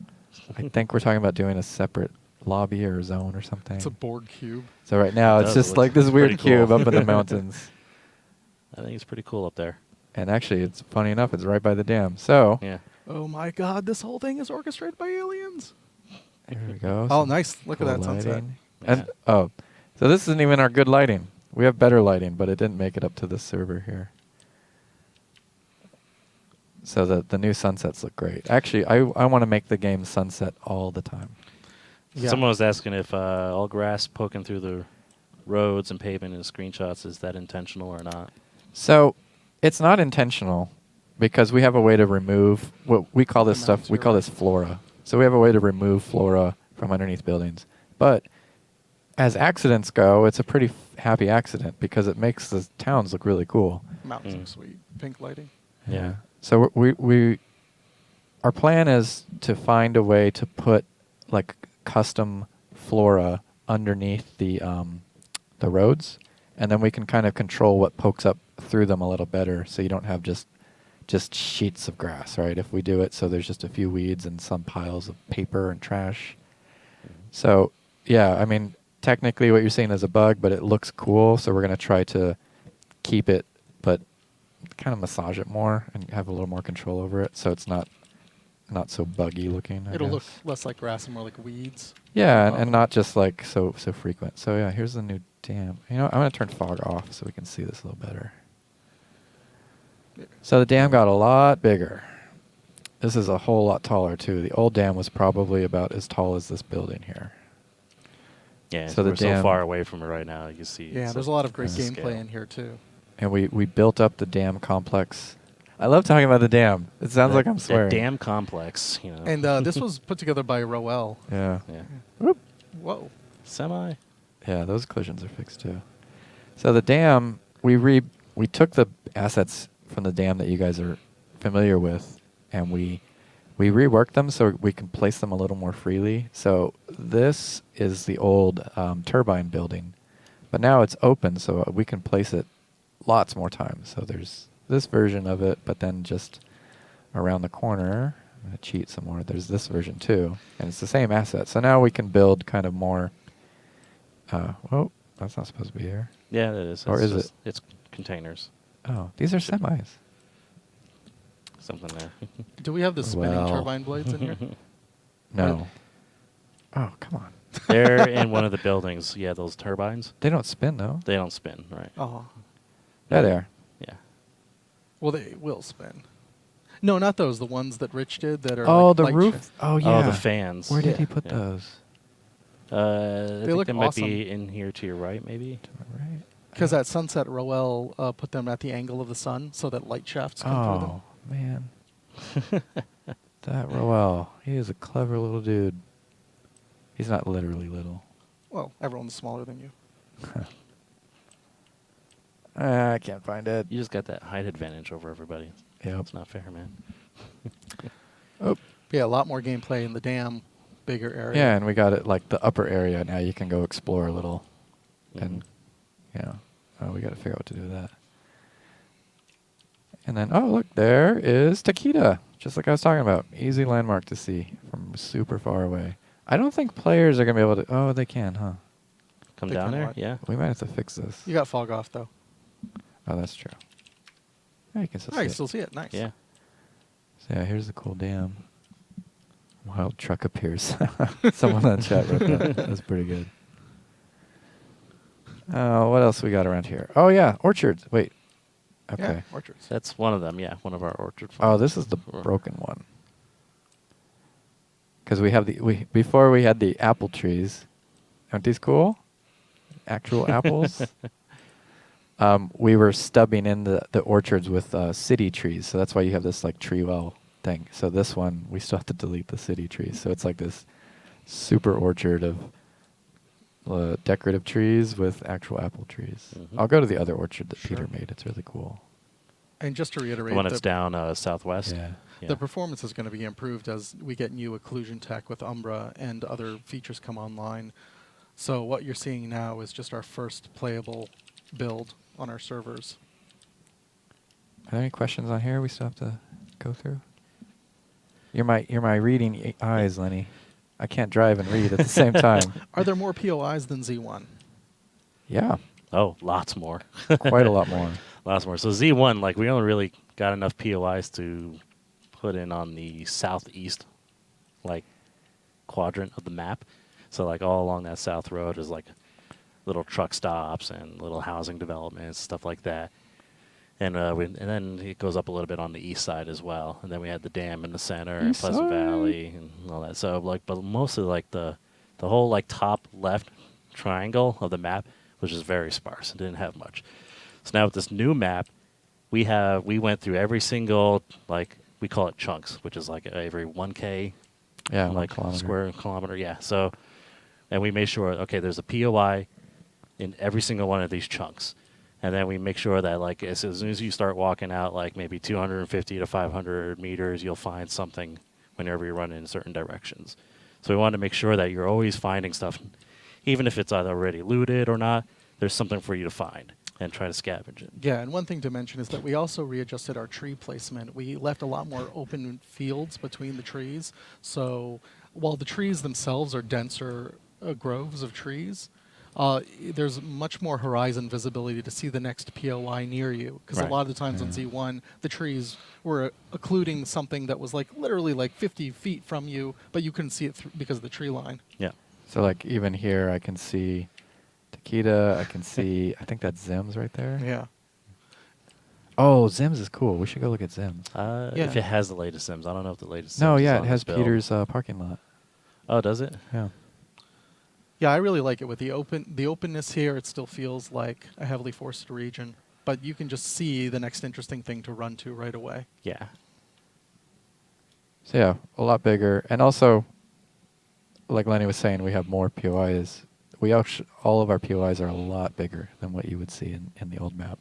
I think we're talking about doing a separate lobby or zone or something. It's a board cube. So right now It it's does. It just looks like this weird pretty cool. cube up in the mountains. yet. I think it's pretty cool up there. And actually, it's funny enough, it's right by the dam. So Yeah. Oh my God! This whole thing is orchestrated by aliens. here we go. Oh, Some nice! Look at cool that sunset. lighting. Yeah. And oh, so this isn't even our good lighting. We have better lighting, but it didn't make it up to this server here. So the new sunsets look great. Actually, I want to make the game sunset all the time. Yeah. Someone was asking if all grass poking through the roads and pavement in the screenshots, is that intentional or not? So it's not intentional because we have a way to remove what we call this The stuff. mountains, We you're call right. this flora. So we have a way to remove flora from underneath buildings. But as accidents go, it's a pretty happy accident because it makes the towns look really cool. Mountains Mm. are sweet. Pink lighting. Yeah. So our plan is to find a way to put like custom flora underneath the roads, and then we can kind of control what pokes up through them a little better. So you don't have just sheets of grass, right? If we do it so there's just a few weeds and some piles of paper and trash. So yeah, I mean technically what you're seeing is a bug, but it looks cool. So we're gonna try to keep it, but kind of massage it more and have a little more control over it, so it's not so buggy looking. I It'll look guess. less like grass and more like weeds. Yeah, and Um, not just like so frequent. So yeah, here's the new dam. You know, I'm gonna turn fog off so we can see this a little better. So the dam got a lot bigger. This is a whole lot taller too. The old dam was probably about as tall as this building here. Yeah. So the we're dam- so far away from it right now. You can see. Yeah, it's there's a lot of great it's a gameplay scale. in here too. And we built up the dam complex. I love talking about the dam. It sounds like I'm That swearing. dam complex, you know. And this was put together by Roel. Yeah. Yeah. Whoop. Whoa. Semi. Yeah, those collisions are fixed too. So the dam, we took the assets from the dam that you guys are familiar with, and we reworked them so we can place them a little more freely. So this is the old turbine building, but now it's open, so we can place it lots more times. So there's this version of it, but then just around the corner, I'm gonna cheat some more. There's this version too, and it's the same asset. So now we can build kind of more. Whoa, that's not supposed to be here. Yeah, it is. Or It's is just- it? It's containers. Oh, these are semis. Something there. Do we have the spinning Well. turbine blades in here? No. Oh, come on. They're in one of the buildings. Yeah, those turbines. They don't spin though. They don't spin, right? Oh. There they are. Yeah. Well, they will spin. No, not those. The ones that Rich did that are. Oh, like the light roof. shift. Oh, yeah. Oh, the fans. Where did Yeah. he put Yeah. those? I think look they might awesome. be in here to your right, maybe. To my right. Because at sunset, Roel put them at the angle of the sun so that light shafts come through them. Oh man, that Roel. He is a clever little dude. He's not literally little. Well, everyone's smaller than you. I can't find it. You just got that height advantage over everybody. Yep. It's not fair, man. Oh. Yeah, a lot more gameplay in the dam, bigger area. Yeah, and we got it like the upper area now. You can go explore a little, and we got to figure out what to do with that. And then, oh look, there is Taquita, just like I was talking about. Easy landmark to see from super far away. I don't think players are gonna be able to. Oh, they can, huh? Come They down can there? what? Yeah. We might have to fix this. You got fog off though. Oh, that's true. Yeah, you can still Oh, see you it. can still see it. Nice. Yeah. So yeah, here's the cool dam. Wild truck appears. Someone in the chat wrote that. That's pretty good. What else we got around here? Oh yeah, orchards. Wait. Okay. Yeah, orchards. That's one of them. Yeah, one of our orchard. Oh, this is the broken one. Because we have before we had the apple trees. Aren't these cool? Actual apples. We were stubbing in the orchards with city trees, so that's why you have this like tree well thing. So this one we still have to delete the city trees. So it's like this super orchard of decorative trees with actual apple trees. Mhm. I'll go to the other orchard that Sure. Peter made. It's really cool. And just to reiterate, The one that's down southwest. Yeah. Yeah. the performance is going to be improved as we get new occlusion tech with Umbra and other features come online. So what you're seeing now is just our first playable build on our servers. Are there any questions on here we still have to go through? You're my reading eyes, Lenny. I can't drive and read at the same time. Are there more POIs than Z1? Yeah, Oh, lots more. quite a lot more. Lots more. So Z1, like we only really got enough POIs to put in on the southeast, like quadrant of the map. So like all along that south road is like little truck stops and little housing developments, stuff like that. And and then it goes up a little bit on the east side as well. And then we had the dam in the center and East Pleasant side. Valley and all that. So like, but mostly like the whole like top left triangle of the map was just very sparse. It didn't have much. So now with this new map, we went through every single, like we call it chunks, which is like every 1K Yeah, like 1 kilometer. square kilometer. Yeah. So, and we made sure, okay, there's a POI in every single one of these chunks. And then we make sure that like as soon as you start walking out like maybe 250 to 500 meters, you'll find something whenever you run in certain directions. So we wanted to make sure that you're always finding stuff, even if it's either already looted or not, there's something for you to find and try to scavenge it. Yeah, and one thing to mention is that we also readjusted our tree placement. We left a lot more open fields between the trees. So while the trees themselves are denser groves of trees, there's much more horizon visibility to see the next POI near you. Because Right. a lot of the times on Z1, the trees were occluding something that was like literally like 50 feet from you, but you couldn't see it because of the tree line. Yeah. So like even here I can see Takeda, I can see, I think that's Zims right there. Yeah. Oh, Zims is cool. We should go look at Zims. Yeah. If it has the latest Sims. I don't know if the latest No, Sims is yeah, on it has this build. Peter's parking lot. Oh, does it? Yeah. Yeah, I really like it with the openness here. It still feels like a heavily forested region, but you can just see the next interesting thing to run to right away. Yeah. So yeah, a lot bigger. And also, like Lenny was saying, we have more POIs. All of our POIs are a lot bigger than what you would see in the old map.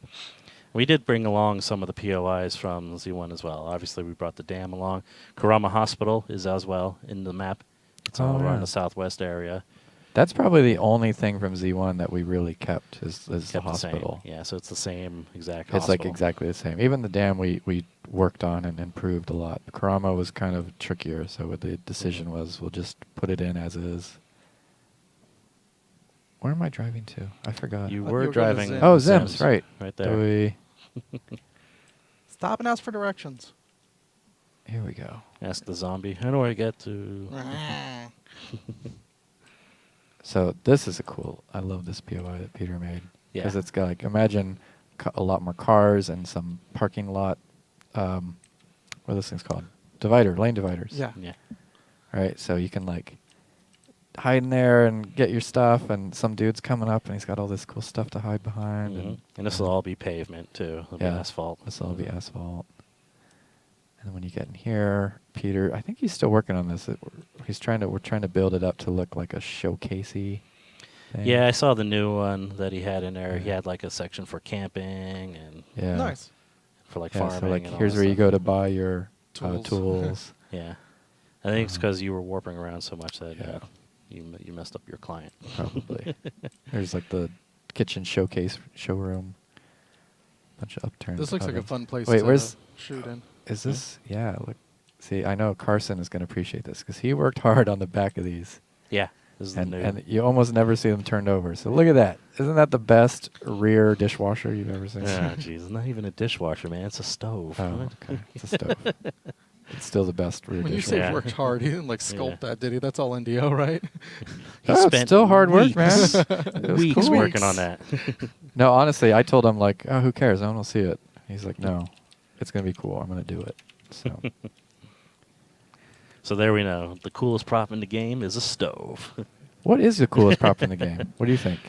We did bring along some of the POIs from Z1 as well. Obviously, we brought the dam along. Karama Hospital is as well in the map. It's Oh, all around yeah. the southwest area. That's probably the only thing from Z1 that we really kept is the Kept the same. hospital. Yeah, so it's the same exact It's hospital. like exactly the same. Even the dam we worked on and improved a lot. Karama was kind of trickier, so what the decision was we'll just put it in as is. Where am I driving to? I forgot. You You were were going to driving. Zims. Oh, Zims, right. Right Do there. we- Stop and ask for directions. Here we go. Ask the zombie, how do I get to... So this is I love this POI that Peter made. Yeah. Because it's got like, imagine a lot more cars and some parking lot, what are those things called? Lane dividers. Yeah. Yeah. Right, so you can like hide in there and get your stuff, and some dude's coming up and he's got all this cool stuff to hide behind. Mhm. And And this will all be pavement, too. It'll be Yeah. asphalt. this will all be asphalt. And then when you get in here, Peter, I think he's still working on this. We're trying to build it up to look like a showcasey thing. Yeah, I saw the new one that he had in there. He Yeah. had like a section for camping and Yeah. Nice. for like Yeah, farming. so like and all here's that where you stuff. go to buy your Tools. tools. Yeah. I think it's Uh-huh. because you were warping around so much that Yeah. you messed up your client. Probably. There's like the kitchen showroom. Bunch of upturned. This looks like a ovens. fun place Wait, to where's? shoot in. Is this? Yeah. Look. See, I know Carson is going to appreciate this because he worked hard on the back of these, Yeah. This is and the new. and you almost never see them turned over. So look at that. Isn't that the best rear dishwasher you've ever seen? Ah, jeez, it's not even a dishwasher, man. It's a stove. Oh, okay. It's a stove. It's still the best When you re-edition. say Yeah. worked hard, he didn't like Yeah. sculpt that, did he? That's all NDO, right? He Oh, it's spent still hard work, man. weeks- It was weeks cool. working on that. No, honestly, I told him like, oh, who cares? I want to see it. He's like, no, it's gonna be cool. I'm gonna do it. So So there we know. The coolest prop in the game is a stove. what is the coolest prop in the game? What do you think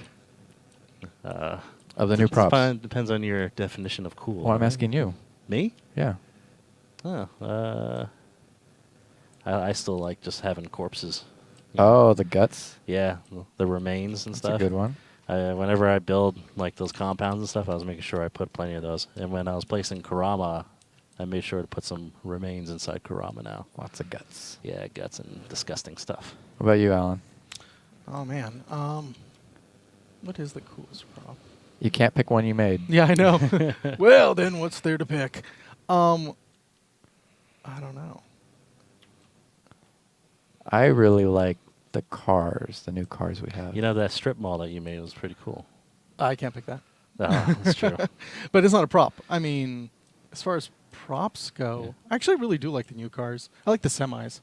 of the new props? Depends on your definition of cool. Well, I'm right? asking you. Me? Yeah. Oh, I still like just having corpses. Oh, the guts. Yeah, the remains and That's stuff. a good one. Whenever I build like those compounds and stuff, I was making sure I put plenty of those. And when I was placing Kurama, I made sure to put some remains inside Kurama now. Lots of guts. Yeah, guts and disgusting stuff. What about you, Alan? Oh man. What is the coolest prop? You can't pick one you made. Yeah, I know. Well, then what's there to pick? I don't know. I really like the cars, the new cars we have. You know, that strip mall that you made was pretty cool. I can't pick that. Oh, that's true. But it's not a prop. I mean, as far as props go, I actually really do like the new cars. I like the semis.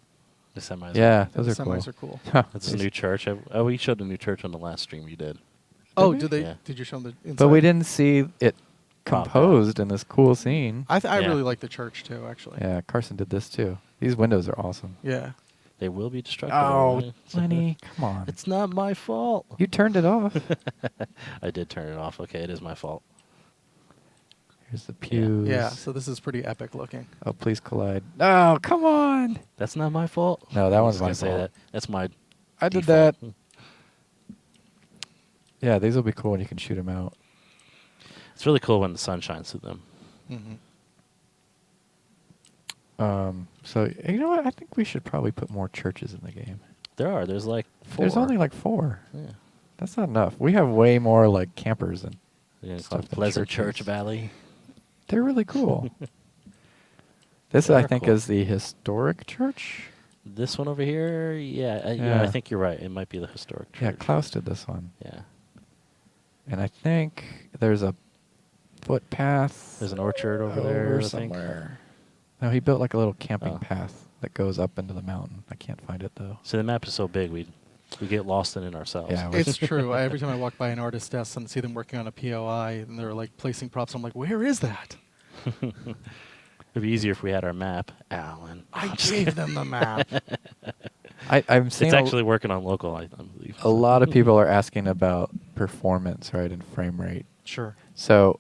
The semis. Yeah, The those are cool. semis are cool. That's a new church. We showed a new church on the last stream you did. Oh, we? did they? Yeah. Did you show them the inside? But we didn't see it Prop, composed in this cool scene. I Yeah. really like the church too, actually. Yeah, Carson did this too. These windows are awesome. Yeah. They will be destructible. Oh, right? Lenny, come on. It's not my fault. You turned it off. I did turn it off. Okay, it is my fault. Here's the pews. Yeah. So this is pretty epic looking. Oh, please collide. Oh, come on. That's not my fault. No, that I one's was my gonna say fault. that. That's my. I did default. that. Yeah, these will be cool when you can shoot them out. It's really cool when the sun shines through them. Mm-hmm. So you know what? I think we should probably put more churches in the game. There's like 4. There's only like 4. Yeah. That's not enough. We have way more like campers and Yeah, it's Stuff called in Pleasant churches. Church Valley. they're really cool. This They I are think cool. is the historic church. This one over here, yeah, I Yeah. think you're right. It might be the historic church. Yeah, Klaus did this one. Yeah. And I think there's a footpath. There's an orchard over there, I think. somewhere. No, he built like a little camping Oh. path that goes up into the mountain. I can't find it though. So the map is so big, we get lost in it ourselves. Yeah, It's true. Every time I walk by an artist's desk and see them working on a POI and they're like placing props, I'm like, where is that? It'd be easier if we had our map, Alan. I gave them the map. I'm seeing It's actually working on local, I believe. a lot of people are asking about performance, right, and frame rate. Sure. So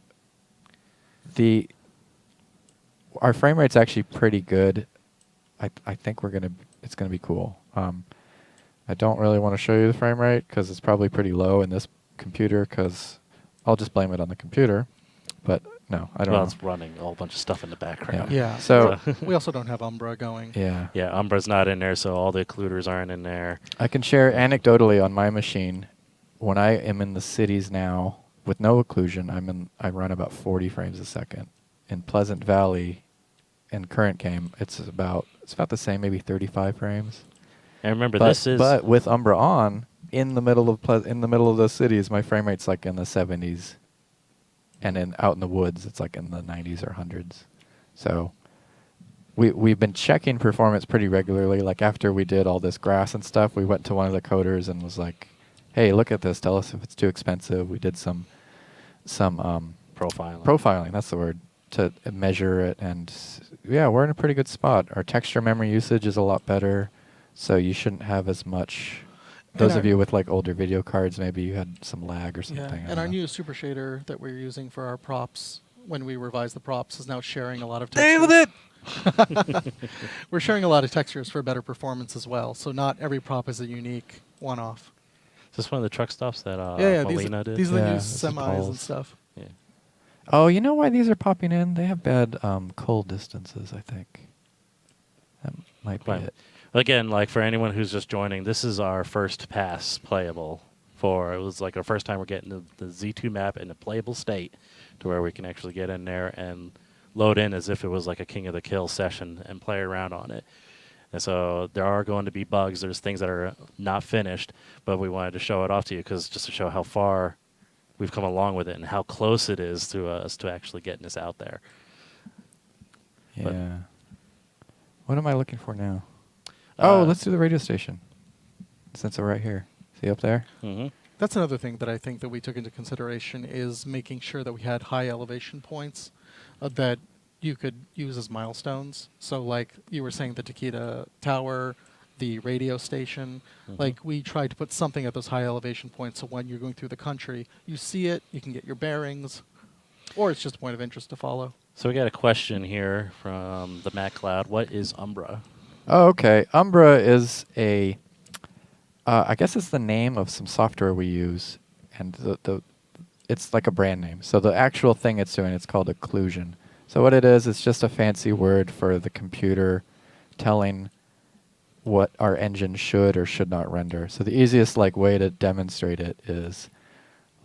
our frame rate's actually pretty good. I think it's gonna be cool. I don't really want to show you the frame rate because it's probably pretty low in this computer because I'll just blame it on the computer. But no, I don't Well, know. it's running a whole bunch of stuff in the background. Yeah. So We also don't have Umbra going. yeah, Yeah, Umbra's not in there, so all the occluders aren't in there. I can share anecdotally on my machine. When I am in the cities now with no occlusion, I run about 40 frames a second. In Pleasant Valley, in current game, it's about the same, maybe 35 frames. And remember, But with Umbra on, in the middle of the cities, my frame rate's like in the 70s, and then out in the woods, it's like in the 90s or 100s. So we've been checking performance pretty regularly. Like after we did all this grass and stuff, we went to one of the coders and was like, "Hey, look at this. Tell us if it's too expensive." We did some profiling. profiling. That's the word, to measure it, and yeah, we're in a pretty good spot. Our texture memory usage is a lot better, so you shouldn't have as much. Those of you with like older video cards, maybe you had some lag or something. Yeah. I And don't our know. new super shader that we're using for our props, when we revise the props, is now sharing a lot of Nailed textures. it! We're sharing a lot of textures for better performance as well. So not every prop is a unique one-off. Is this one of the truck stops that yeah, Molina did? these are the Yeah, new this is semis and Paul's. stuff. Yeah. Oh, you know why these are popping in? They have bad cull distances, I think. That might be Right. it. Again, like for anyone who's just joining, this is our first pass playable. It was like our first time we're getting the Z2 map in a playable state, to where we can actually get in there and load in as if it was like a King of the Kill session and play around on it. And so there are going to be bugs. There's things that are not finished, but we wanted to show it off to you just to show how far we've come along with it and how close it is to us to actually getting this out there. Yeah. But- What am I looking for now? Oh, Uh, let's do the radio station. Since we're right here. See up there? Mm-hmm. That's another thing that I think that we took into consideration is making sure that we had high elevation points that you could use as milestones. So like you were saying, the Takeda Tower, the radio station, like we tried to put something at those high elevation points so when you're going through the country, you see it, you can get your bearings, or it's just a point of interest to follow. So we got a question here from the Matt Cloud. What is Umbra? Oh, okay. Umbra is I guess it's the name of some software we use, and it's like a brand name. So the actual thing it's doing, it's called occlusion. So what it is, it's just a fancy word for the computer telling what our engine should or should not render. So the easiest way to demonstrate it is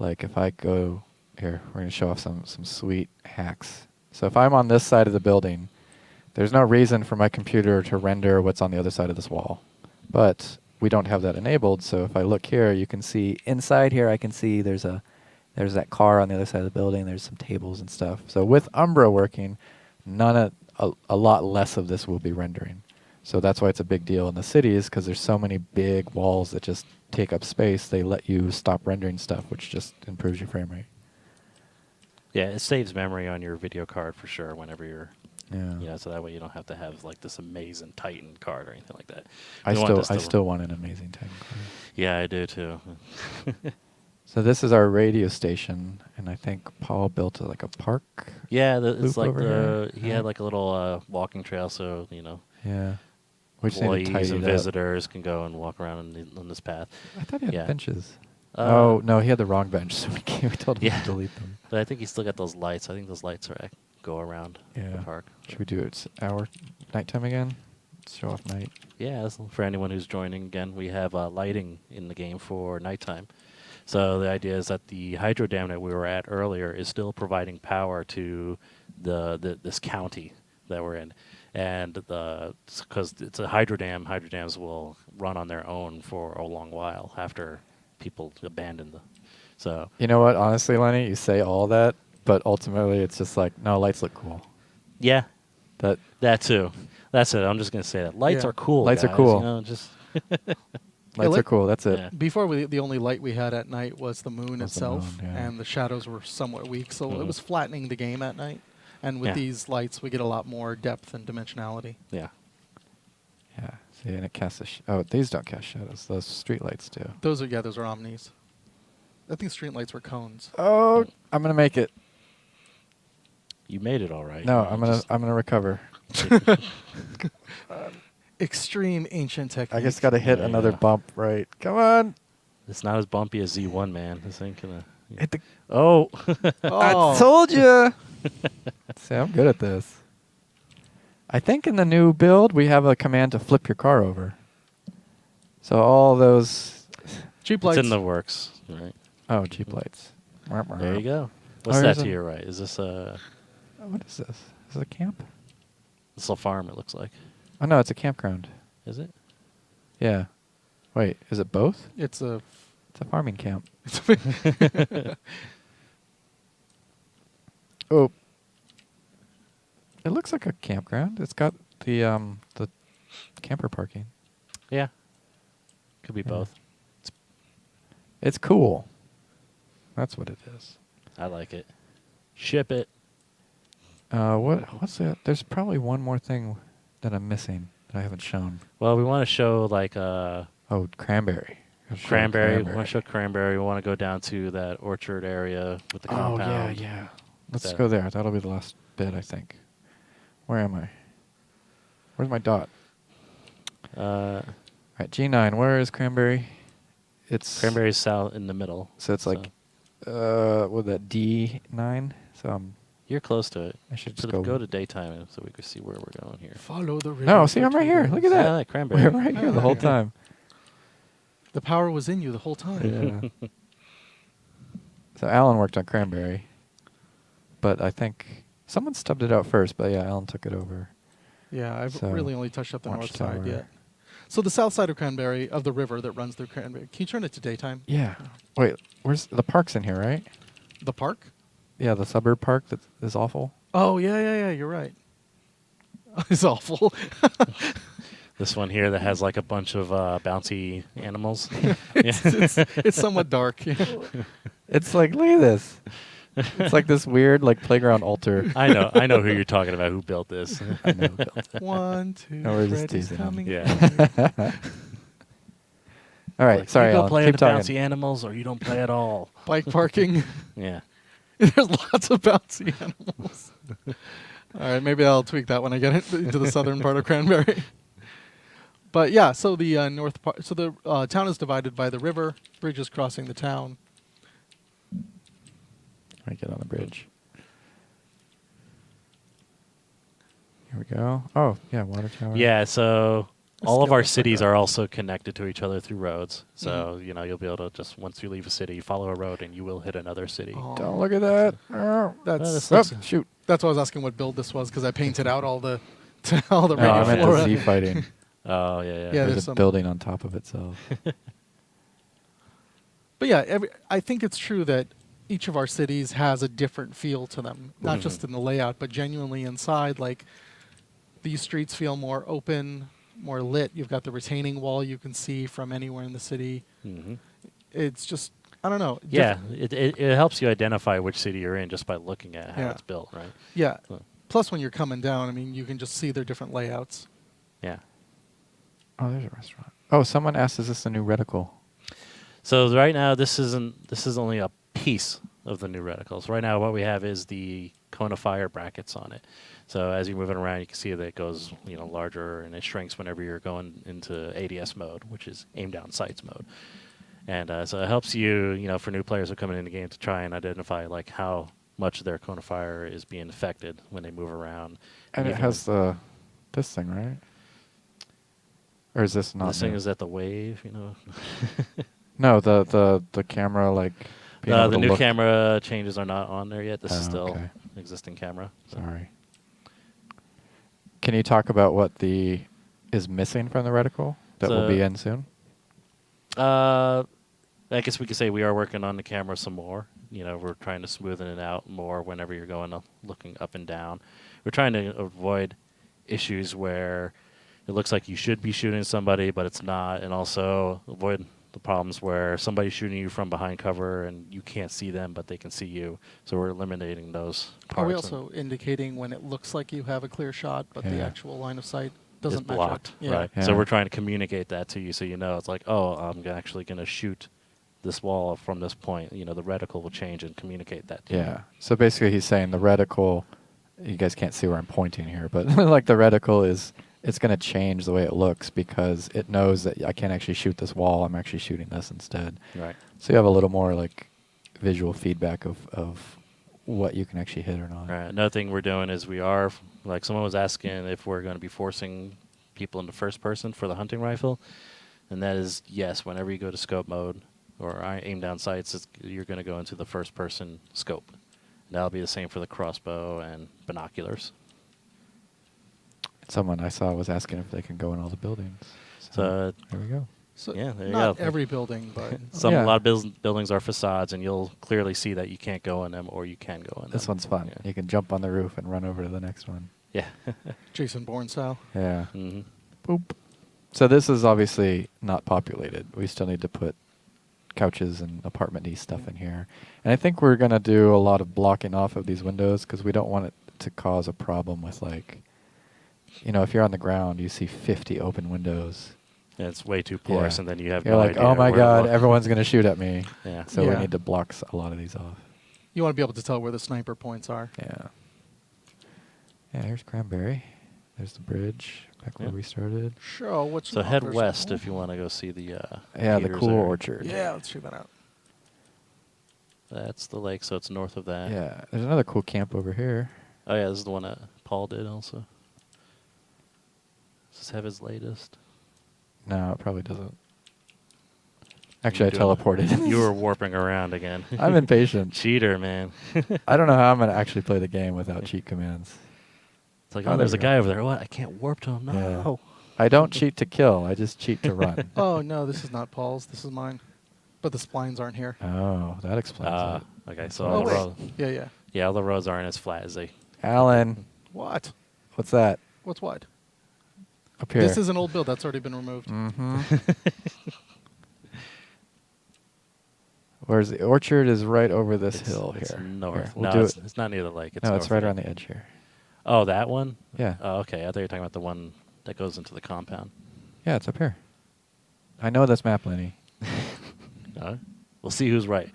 if I go here, we're going to show off some sweet hacks. So if I'm on this side of the building, there's no reason for my computer to render what's on the other side of this wall. But we don't have that enabled, so if I look here, you can see inside here, I can see there's that car on the other side of the building, there's some tables and stuff. So with Umbra working, a lot less of this will be rendering. So that's why it's a big deal in the cities, because there's so many big walls that just take up space, they let you stop rendering stuff, which just improves your frame rate. Yeah, it saves memory on your video card for sure whenever you're, Yeah. so that way you don't have to have this amazing Titan card or anything like that. I still want an amazing technical. Yeah, I do too. So this is our radio station, and I think Paul built a park. Yeah, it's Loop over he here. had a little walking trail, so Yeah. We just need to employees tidy and it up. visitors can go and walk around on this path. I thought he had Yeah. benches. Oh no, he had the wrong bench, so we told him Yeah. to delete them. But I think he's still got those lights. I think those lights go around Yeah. the park. Should we do it nighttime again? Let's show off night. Yeah, for anyone who's joining again, we have lighting in the game for nighttime. So the idea is that the hydro dam that we were at earlier is still providing power to this county that we're in, and because it's a hydro dams will run on their own for a long while after people abandon them. So You know what? Honestly, Lenny, you say all that, but ultimately it's just no, lights look cool. yeah, That too. That's it. I'm just gonna say that lights Yeah. are cool. Lights are guys, cool. Just lights are cool. That's it. Yeah. Before, the only light we had at night was the moon Was the itself, moon, yeah. and the shadows were somewhat weak, so Mhm. it was flattening the game at night. And with Yeah. these lights, we get a lot more depth and dimensionality. yeah. Yeah. See, and it casts these don't cast shadows. Those street lights do. Those are omnis. I think street lights were cones. Oh, I'm gonna make it. You made it all right. No, You I'm gonna recover. Extreme ancient technique. I just gotta hit Yeah. another bump. Right. Come on. It's not as bumpy as Z1, man. This ain't gonna. Hit the. Oh. I told you. See, I'm good at this. I think in the new build we have a command to flip your car over. So all those. Cheap It's lights. in the works, right? Oh, Jeep lights. There you go. What's Oh, that here's to a- your right? Is this Oh, what is this? Is it a camp? this a farm? It looks like. Oh no, it's a campground. Is it? Yeah. Wait, is it both? It's a. It's a farming camp. Oh. It looks like a campground. It's got the camper parking. Yeah. Could be Yeah. both. It's cool. That's what it is. I like it. Ship it. What's that? There's probably one more thing that I'm missing that I haven't shown. Well, we want to show Oh, cranberry. Gotta show cranberry. We want to show cranberry. We want to go down to that orchard area with the Oh yeah, compound. yeah. Let's That- go there. That'll be the last bit, I think. Where am I? Where's my dot? All right, G9. Where is cranberry? It's Cranberry's south in the middle. So it's what that D9? So You're close to it. I should So just go to daytime so we can see where we're going here. Follow the river. No, see, for I'm right 2 here. days. Look at that. Yeah, cranberry. We're right here the whole time. The power was in you the whole time. Yeah. So Alan worked on cranberry, but I think someone stubbed it out first. But yeah, Alan took it over. Yeah, I've So, really only touched up the north side Watchtower. yet. So the south side of Cranberry, of the river that runs through Cranberry, can you turn it to daytime? Yeah. Wait, where's the park's in here, right? The park? Yeah, the suburb park that is awful. Oh, yeah, you're right. is awful. This one here that has like a bunch of bouncy animals. It's somewhat dark. Yeah. It's like, look at this. It's like this weird like playground altar. I know who you're talking about. Who built this? I know who built it. 1, 2, No, we're just Freddy's teasing him. coming. Yeah. All right, Like, sorry, you go Alan. play Keep the talking. bouncy animals, or you don't play at all. Bike parking. Yeah. There's lots of bouncy animals. All right, maybe I'll tweak that when I get into the southern part of Cranberry. But yeah, so the north part, so the town is divided by the river, bridges crossing the town. Let me get on the bridge. Here we go. Oh, yeah, water tower. Yeah, so A all of our skeleton cities road. are also connected to each other through roads. So, Mhm. you know, you'll be able to just, once you leave a city, follow a road and you will hit another city. Oh, Don't look at that. Oh, That's that's- oh, shoot. that's why I was asking what build this was, because I painted out all the all the No, I radio meant flora. the Z fighting. Oh, yeah. Yeah, There's there's a some- building on top of itself. But yeah, I think it's true that each of our cities has a different feel to them, not just Mhm. in the layout, but genuinely inside. Like, these streets feel more open, more lit. You've got the retaining wall you can see from anywhere in the city. Hmm. It's just, I don't know. Yeah, it helps you identify which city you're in just by looking at how Yeah. it's built, right? Yeah. So- Plus, when you're coming down, I mean, you can just see their different layouts. Yeah. Oh, there's a restaurant. Oh, someone asked, is this a new reticle? So right now, this is only a piece of the new reticles. Right now, what we have is the cone of fire brackets on it. So as you move it around, you can see that it goes, you know, larger and it shrinks whenever you're going into ADS mode, which is aim down sights mode. And so it helps you, you know, for new players who are coming in the game to try and identify like how much their cone of fire is being affected when they move around. And it even has this thing, right? Or is this not this thing new? is at the wave, you know. No, the camera, like, being able The to new look. camera changes are not on there yet. This is Oh, still okay. existing camera. So. Sorry. Can you talk about what is missing from the reticle that will be So- in soon? I guess we could say we are working on the camera some more. You know, we're trying to smoothen it out more whenever you're going looking up and down. We're trying to avoid issues where it looks like you should be shooting somebody, but it's not, and also avoid the problems where somebody's shooting you from behind cover and you can't see them, but they can see you. So we're eliminating those parts. Are we and also indicating when it looks like you have a clear shot, but the Yeah. actual line of sight it's doesn't match blocked, up? Yeah. right? Yeah. So we're trying to communicate that to you, so you know it's like, oh, I'm actually going to shoot this wall from this point. You know, the reticle will change and communicate that to you. Yeah. So basically, he's saying the reticle. You guys can't see where I'm pointing here, but like the reticle it's going to change the way it looks because it knows that I can't actually shoot this wall. I'm actually shooting this instead. Right. So you have a little more like visual feedback of what you can actually hit or not. Right. Another thing we're doing is we are, like someone was asking if we're going to be forcing people into first person for the hunting rifle. And that is, yes, whenever you go to scope mode or aim down sights, you're going to go into the first person scope. And that'll be the same for the crossbow and binoculars. Someone I saw was asking if they can go in all the buildings. So, there we go. So Yeah, there you not go. every building, but Yeah. a lot of buildings are facades, and you'll clearly see that you can't go in them or you can go in them. This one's fun. Yeah. You can jump on the roof and run over to the next one. Yeah. Jason Bourne style. Yeah. Hmm. Boop. So this is obviously not populated. We still need to put couches and apartment-y stuff in here. And I think we're going to do a lot of blocking off of these windows because we don't want it to cause a problem with, like, you know, if you're on the ground, you see 50 open windows. And it's way too porous, Yeah. and then you have You're no like, idea oh my where to God, look. everyone's going to shoot at me. Yeah. So Yeah. we need to block a lot of these off. You want to be able to tell where the sniper points are. Yeah. Yeah, here's Cranberry. There's the bridge back where Yeah. we started. Sure. What's So head west if you want to go see the Yeah, the Peters cool area. orchard. Yeah, let's check that out. That's the lake, so it's north of that. Yeah, there's another cool camp over here. Oh yeah, this is the one that Paul did also. Does this have his latest? No, it probably doesn't. Actually, I You doing- teleported. You were warping around again. I'm impatient. Cheater, man. I don't know how I'm going to actually play the game without cheat commands. It's like, Oh, oh, there's a there we guy go. over there. What? I can't warp to him. No. Yeah. I don't cheat to kill. I just cheat to run. Oh no, this is not Paul's. This is mine. But the splines aren't here. Oh, that explains it. Okay, so Oh, all the wait. roads, Yeah, yeah. yeah, all the roads aren't as flat as they. Alan, What? what's that? What's wide? Up here. This is an old build that's already been removed. Mm-hmm. Whereas the orchard is right over this hill it's here. north. Here, we'll No, do it's, it. it's not near the lake. It's No, north it's right of it. around the edge here. Oh, that one? Yeah. Oh, okay. I thought you were talking about the one that goes into the compound. Yeah, it's up here. I know this map, Lenny. We'll see who's right.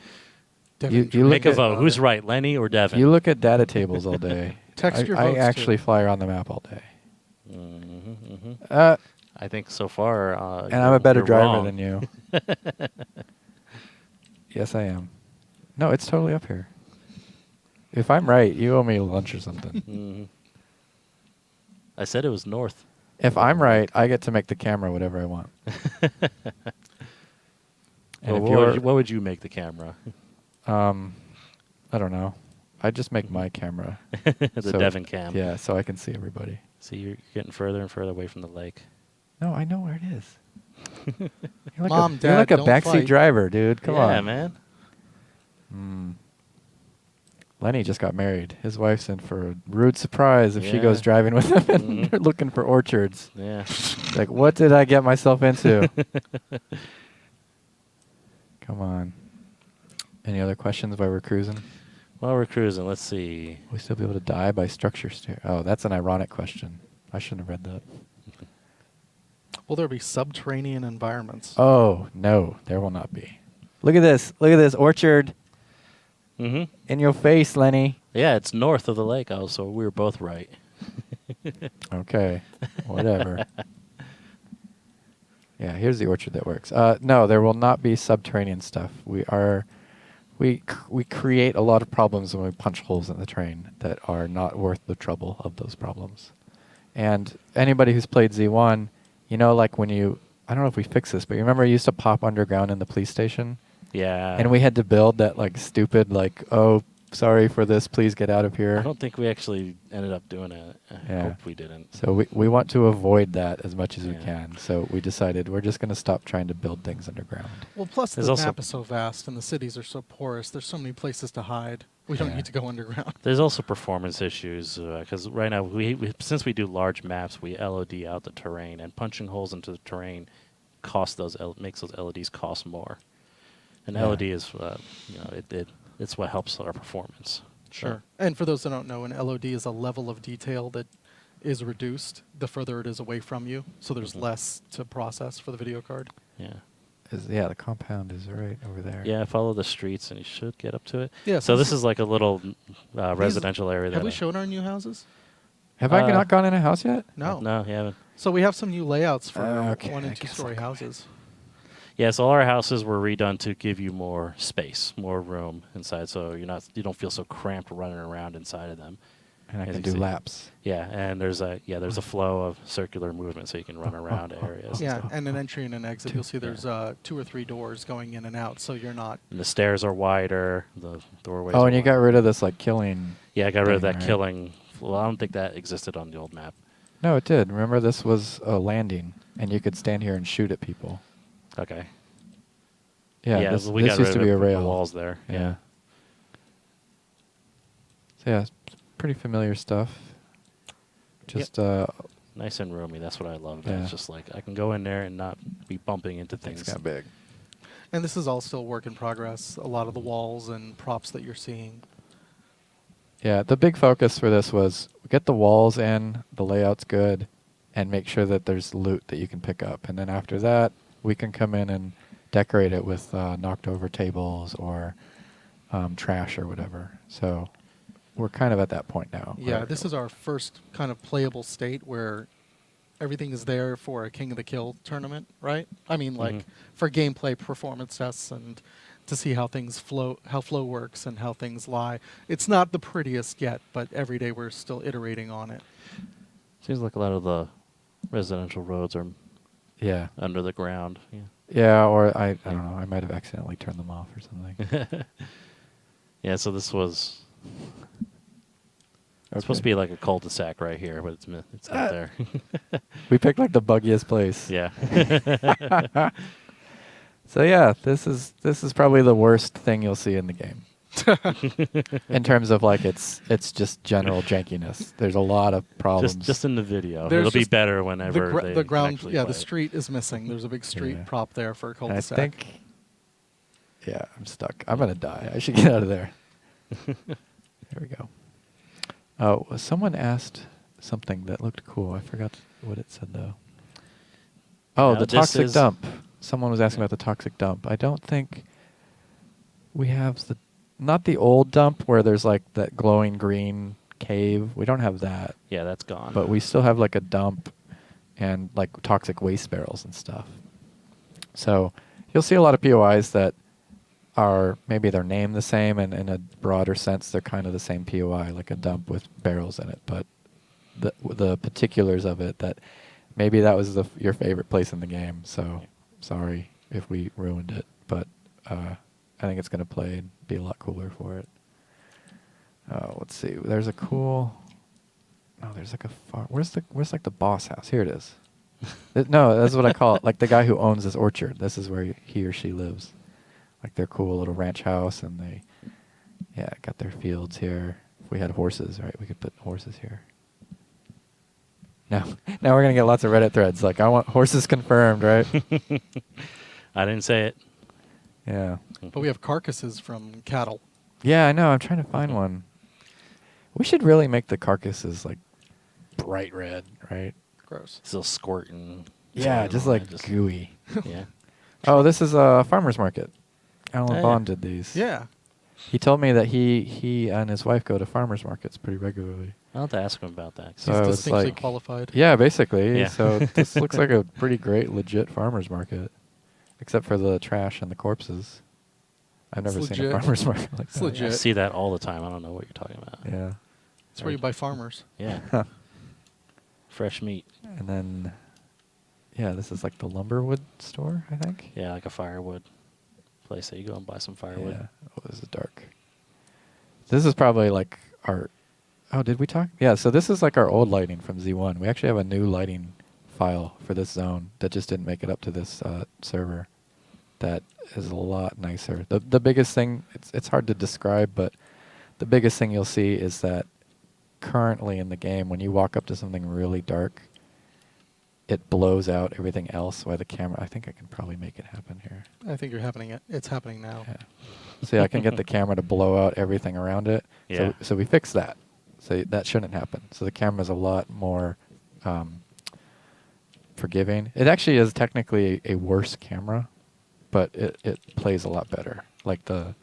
Devin you look Make a at- vote. Who's right, Lenny or Devin? You look at data tables all day. Text your I votes, actually too. fly around the map all day. Mm-hmm. I think so far. And I'm a better you're driver wrong. than you. Yes, I am. No, it's totally up here. If I'm right, you owe me lunch or something. Mhm. I said it was north. If I'm right, I get to make the camera whatever I want. And Well, if you're, what would you make the camera? I don't know. I just make my camera. The So- Devin cam. Yeah, so I can see everybody. See, you're getting further and further away from the lake. No, I know where it is. You're like Mom, a, Dad, you're like a don't backseat fight. driver, dude. Come on. Yeah, man. Mm. Lenny just got married. His wife's in for a rude surprise if she Yeah. goes driving with him and Mhm. looking for orchards. Yeah. Like, what did I get myself into? Come on. Any other questions while we're cruising? While we're cruising, let's see. Will we still be able to die by structure steer? Oh, that's an ironic question. I shouldn't have read that. Will there be subterranean environments? Oh, no, there will not be. Look at this. Look at this orchard Mm-hmm. in your face, Lenny. Yeah, it's north of the lake, so we were both right. Okay, whatever. Yeah, here's the orchard that works. No, there will not be subterranean stuff. We create a lot of problems when we punch holes in the terrain that are not worth the trouble of those problems. And anybody who's played Z1, you know, like when you, I don't know if we fixed this, but you remember you used to pop underground in the police station? Yeah. And we had to build that like stupid, like, oh, sorry for this, please get out of here. I don't think we actually ended up doing it. I Yeah. hope we didn't. So we want to avoid that as much as we Yeah. can. So we decided we're just going to stop trying to build things underground. Well, plus There's the also- map is so vast and the cities are so porous. There's so many places to hide. We don't Yeah. need to go underground. There's also performance issues because right now since we do large maps, we LOD out the terrain, and punching holes into the terrain makes those LODs cost more. And Yeah. LOD is it's what helps our performance. Sure. And for those that don't know, an LOD is a level of detail that is reduced the further it is away from you. So there's Mhm. less to process for the video card. Yeah. Yeah, the compound is right over there. Yeah, follow the streets and you should get up to it. Yeah, So this is like a little residential area. Have that we shown our new houses? Have I not gone in a house yet? No. No, you haven't. So we have some new layouts for Okay, 1 and I 2 guess story I'll go houses. Yeah, so all our houses were redone to give you more space, more room inside, so you don't feel so cramped running around inside of them. And I As can you do see. laps. Yeah, and there's a flow of circular movement, so you can run around areas. Yeah, and stuff. and an entry and an exit. You'll see there's Yeah. 2 or 3 doors going in and out, so you're not. And the stairs are wider. The doorways. Oh, are and you got wider. rid of this like killing. Yeah, I got rid of thing, that right? killing. Well, I don't think that existed on the old map. No, it did. Remember, this was a landing, and you could stand here and shoot at people. Okay. Yeah, this, we this got used rid to of be it a with the rail. walls there. Yeah. So yeah, it's pretty familiar stuff. Just Nice and roomy. That's what I love. About it. Yeah. It's just like I can go in there and not be bumping into things. things got big. And this is all still work in progress. A lot of the walls and props that you're seeing. Yeah, the big focus for this was get the walls in, the layout's good, and make sure that there's loot that you can pick up. And then after that, we can come in and decorate it with knocked over tables or trash or whatever. So we're kind of at that point now. Yeah, where- this is our first kind of playable state where everything is there for a King of the Kill tournament, right? I mean, like Mhm. for gameplay performance tests and to see how things flow, how flow works and how things lie. It's not the prettiest yet, but every day we're still iterating on it. Seems like a lot of the residential roads are Yeah. under the ground. Yeah. Yeah, or I don't know. I might have accidentally turned them off or something. Yeah. So this was. Okay. It's supposed to be like a cul-de-sac right here, but it's not there. We picked like the buggiest place. Yeah. So yeah, this is probably the worst thing you'll see in the game. In terms of like it's just general jankiness. There's a lot of problems. Just in the video. There's It'll be just better whenever they the ground, actually yeah, play the it. street is missing. There's a big street Yeah. prop there for a And I cul-de-sac. think, yeah, I'm stuck. I'm gonna die. I should get out of there. There we go. Oh, someone asked something that looked cool. I forgot what it said though. Oh, Now, the this toxic is- dump. Someone was asking about the toxic dump. I don't think we have not the old dump where there's like that glowing green cave. We don't have that. Yeah, that's gone. But we still have like a dump and like toxic waste barrels and stuff. So you'll see a lot of POIs that are maybe they're named the same, and in a broader sense they're kind of the same POI, like a dump with barrels in it. But the particulars of it, that maybe that was your favorite place in the game. So sorry if we ruined it, but I think it's going to play and be a lot cooler for it. Let's see. There's a cool. No, there's like a where's like the boss house? Here it is. No, that's what I call it. Like the guy who owns this orchard. This is where he or she lives. Like their cool little ranch house, and they, got their fields here. If we had horses, right, we could put horses here. Now we're gonna get lots of Reddit threads. Like, I want horses confirmed, right? I didn't say it. Yeah. But we have carcasses from cattle. Yeah, I know. I'm trying to find one. We should really make the carcasses like bright red, right? Gross. Still squirting. Yeah, just like gooey. Yeah. Oh, this is a farmer's market. Alan Oh, yeah. Bond did these. Yeah. He told me that he and his wife go to farmers markets pretty regularly. I'll have to ask him about that. So He's I was distinctly like, qualified. yeah, basically. Yeah. So this looks like a pretty great, legit farmer's market, except for the trash and the corpses. I've never It's seen a legit. farmer's market like It's that. I legit. see that all the time. I don't know what you're talking about. Yeah. It's where you buy farmers. Yeah. Fresh meat. And then, this is like the Lumberwood store, I think. Yeah, like a firewood place that you go and buy some firewood. Yeah. Oh, this is dark. This is probably like our. Oh, did we talk? Yeah. So this is like our old lighting from Z1. We actually have a new lighting file for this zone that just didn't make it up to this server. That is a lot nicer. The biggest thing, it's hard to describe, but the biggest thing you'll see is that currently in the game, when you walk up to something really dark, it blows out everything else. While the camera, I think I can probably make it happen here. I think it's happening now. Yeah. See, I can get the camera to blow out everything around it. Yeah. So we fixed that. So that shouldn't happen. So the camera's a lot more forgiving. It actually is technically a worse camera, but it plays a lot better. Like the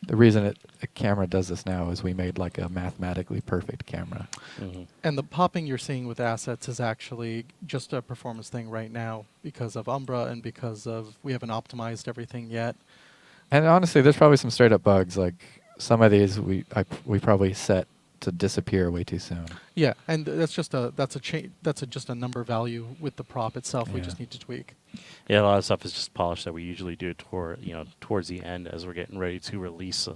reason a camera does this now is we made like a mathematically perfect camera. Mm-hmm. And the popping you're seeing with assets is actually just a performance thing right now because of Umbra and because of we haven't optimized everything yet. And honestly, there's probably some straight up bugs. Like some of these we probably set to disappear way too soon. Yeah, and that's just just a number value with the prop itself. We Yeah. just need to tweak. Yeah, a lot of stuff is just polish that we usually do towards the end as we're getting ready to release,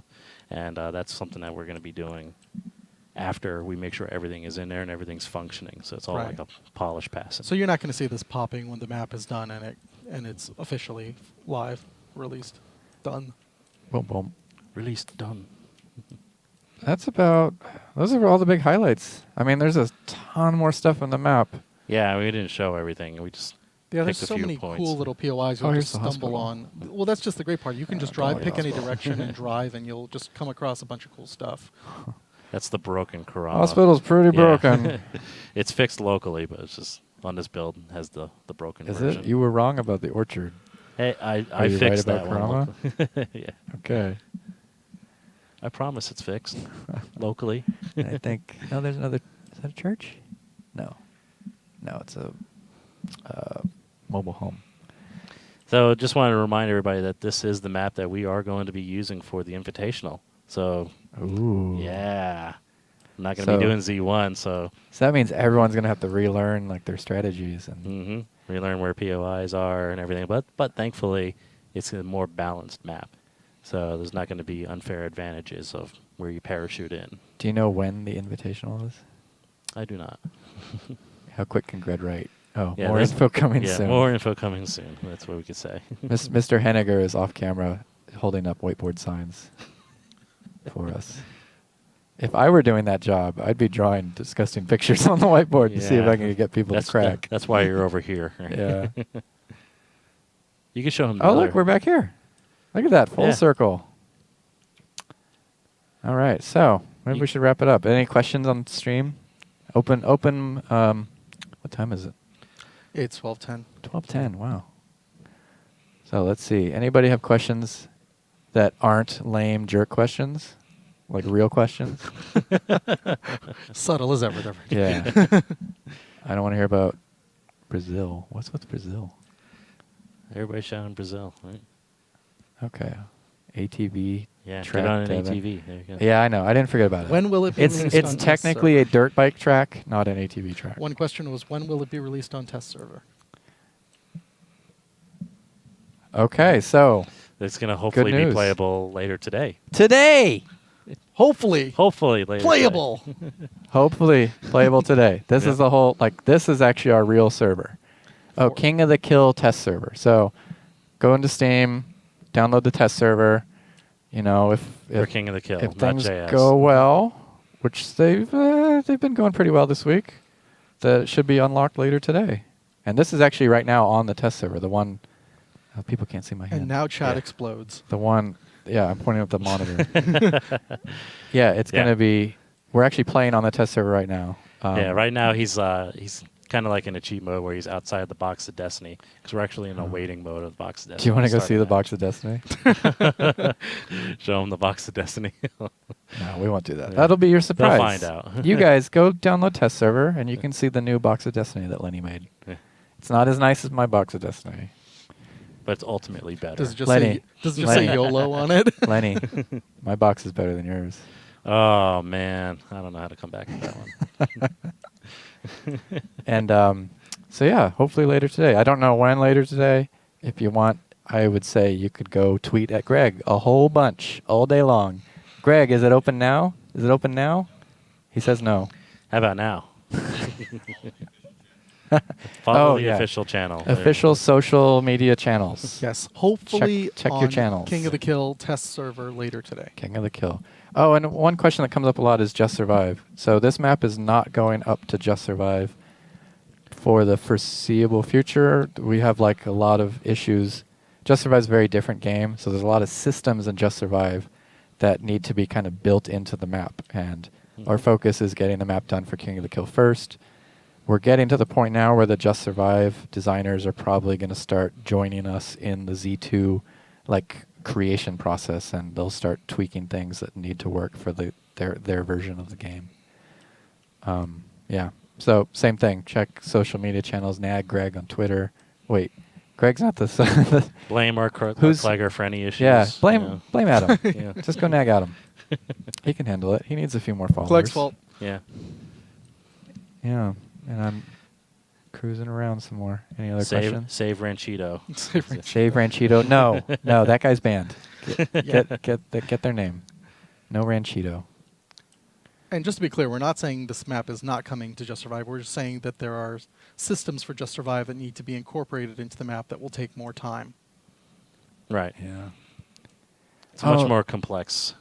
and that's something that we're going to be doing after we make sure everything is in there and everything's functioning. So it's all Right. like a polish passing. So you're not going to see this popping when the map is done and it's officially live, released, done. Boom, boom. Released, done. Those are all the big highlights. I mean, there's a ton more stuff on the map. Yeah, we didn't show everything. We just Yeah, there's picked a so few many points. cool little POIs Oh, you'll here's just the stumble hospital. on. Well, that's just the great part. You can just drive, Dolly pick any Hospital. direction and drive, and you'll just come across a bunch of cool stuff. That's the broken Quran. Hospital's pretty Yeah. broken. It's fixed locally, but it's just on this build it has the broken Is version. it? You were wrong about the orchard. Hey, Are I you fixed right about that one. locally. Yeah, Okay. I promise it's fixed locally. I think. No, there's another. Is that a church? No. No, it's a mobile home. So just wanted to remind everybody that this is the map that we are going to be using for the Invitational. So, Ooh. yeah. I'm not going to So- be doing Z1, so So that means everyone's gonna have to relearn like their strategies and. relearn where POIs are and everything. But thankfully, it's a more balanced map. So there's not going to be unfair advantages of where you parachute in. Do you know when the invitational is? I do not. How quick can Gred write? Oh, Yeah, more that's- info coming Yeah, soon. more info coming soon. That's what we could say. Mr. Henniger is off camera holding up whiteboard signs. for us. If I were doing that job, I'd be drawing disgusting pictures on the whiteboard to see if I can get people to crack. That's why you're over here. Right? Yeah. You can show him. Oh, look, we're back here. Look at that, full Yeah. circle. All right, so maybe we should wrap it up. Any questions on stream? Open. What time is it? It's 12:10. 12:10. Wow. So let's see. Anybody have questions that aren't lame jerk questions, like real questions? Subtle as ever. Yeah. I don't want to hear about Brazil. What's with Brazil? Everybody's shouting Brazil, right? Okay. ATV. Yeah, track get on an Devin. ATV. There you go. Yeah, I know. I didn't forget about it. When will it be It's released it's on test technically a server? dirt bike track, not an ATV track. One question was, when will it be released on test server? Okay, so It's going to hopefully be news. playable later today. today, Hopefully, Hopefully later. playable. hopefully playable today. This Yeah. is the whole this is actually our real server. Oh, For- King of the Kill test server. So go into Steam, download the test server. You know, if For King of the Kill, if not things JS. go well, which they've been going pretty well this week, that should be unlocked later today. And this is actually right now on the test server. The one people can't see my hand. And now chat Yeah. explodes. The one, yeah, I'm pointing at the monitor. Yeah, it's Yeah. gonna be. We're actually playing on the test server right now. Yeah, right now he's kind of like in a cheat mode where he's outside the box of Destiny because we're actually in a waiting mode of the box of Destiny. Do you want to go see the Starting box of Destiny? now. Show him the box of Destiny. No, we won't do that. Yeah. That'll be your They'll surprise. find out. You guys go download test server and you can see the new box of Destiny that Lenny made. Yeah. It's not as nice as my box of Destiny. But it's ultimately better. Does it just Lenny. say Lenny. YOLO on it? Lenny, my box is better than yours. Oh man, I don't know how to come back to that one. And so yeah, hopefully later today. I don't know when later today. If you want, I would say you could go tweet at Greg a whole bunch all day long. Greg, is it open now? Is it open now? He says no. How about now? Follow Oh, the yeah. official channel. Official social media channels. Yes. Hopefully check your on channels. King of the Kill test server later today. King of the Kill. Oh, and one question that comes up a lot is Just Survive. So this map is not going up to Just Survive for the foreseeable future. We have like a lot of issues. Just Survive is a very different game, so there's a lot of systems in Just Survive that need to be kind of built into the map. And our focus is getting the map done for King of the Kill first. We're getting to the point now where the Just Survive designers are probably going to start joining us in the Z2 like creation process, and they'll start tweaking things that need to work for their version of the game. Yeah. So same thing. Check social media channels. Nag Greg on Twitter. Wait, Greg's not the. Blame our Who's- Clegger for any issues. Yeah, blame you know. blame Adam. Yeah. Just go nag Adam. He can handle it. He needs a few more followers. Clegg's fault. Yeah. Yeah, and I'm cruising around some more. Any other questions? Save Ranchito. Save Ranchito. No, no, that guy's banned. Get their name. No Ranchito. And just to be clear, we're not saying this map is not coming to Just Survive. We're just saying that there are systems for Just Survive that need to be incorporated into the map that will take more time. Right. Yeah. It's much Oh. more complex.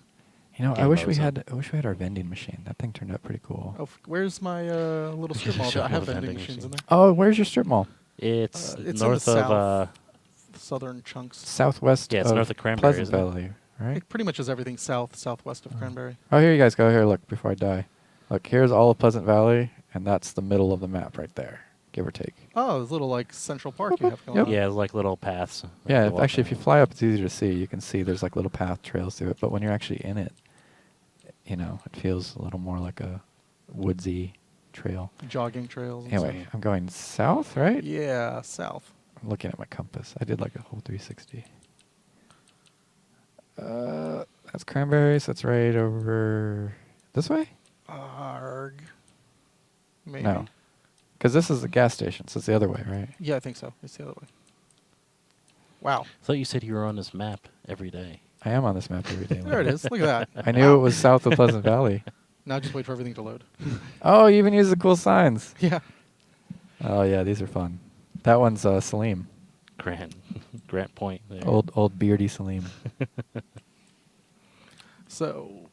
You know, I Game wish we modes, had. I wish we had our vending machine. That thing turned out pretty cool. Oh, where's my little strip mall? Show I have the vending vending machines in machine. there. Oh, where's your strip mall? It's It's in the north of south. The southern chunks. Southwest. Yeah, it's of north of Cranberry, Pleasant isn't it? Valley, right? It pretty much is everything southwest of Cranberry. Oh, here you guys go. Here, look. Before I die, look. Here's all of Pleasant Valley, and that's the middle of the map right there, give or take. Oh, this little like Central Park you have going Yep. on. yeah, like little paths. Yeah, Go up actually, if you there. fly up, it's easier to see. You can see there's like little path trails through it. But when you're actually in it, you know, it feels a little more like a woodsy trail. Jogging trails. And Anyway, I'm going south, right? stuff. Yeah, south. I'm looking at my compass. I did like a whole 360. That's Cranberries. That's right over this way? Arg. Maybe. No. Because this is the gas station, so it's the other way, right? Yeah, I think so. It's the other way. Wow. I thought you said you were on this map every day. I am on this map every day. There it is. Look at that. I knew it was south of Pleasant Valley. Now just wait for everything to load. Oh, you even use the cool signs. Yeah. Oh, yeah, these are fun. That one's Salim. Grant Point. There. Old beardy Salim. So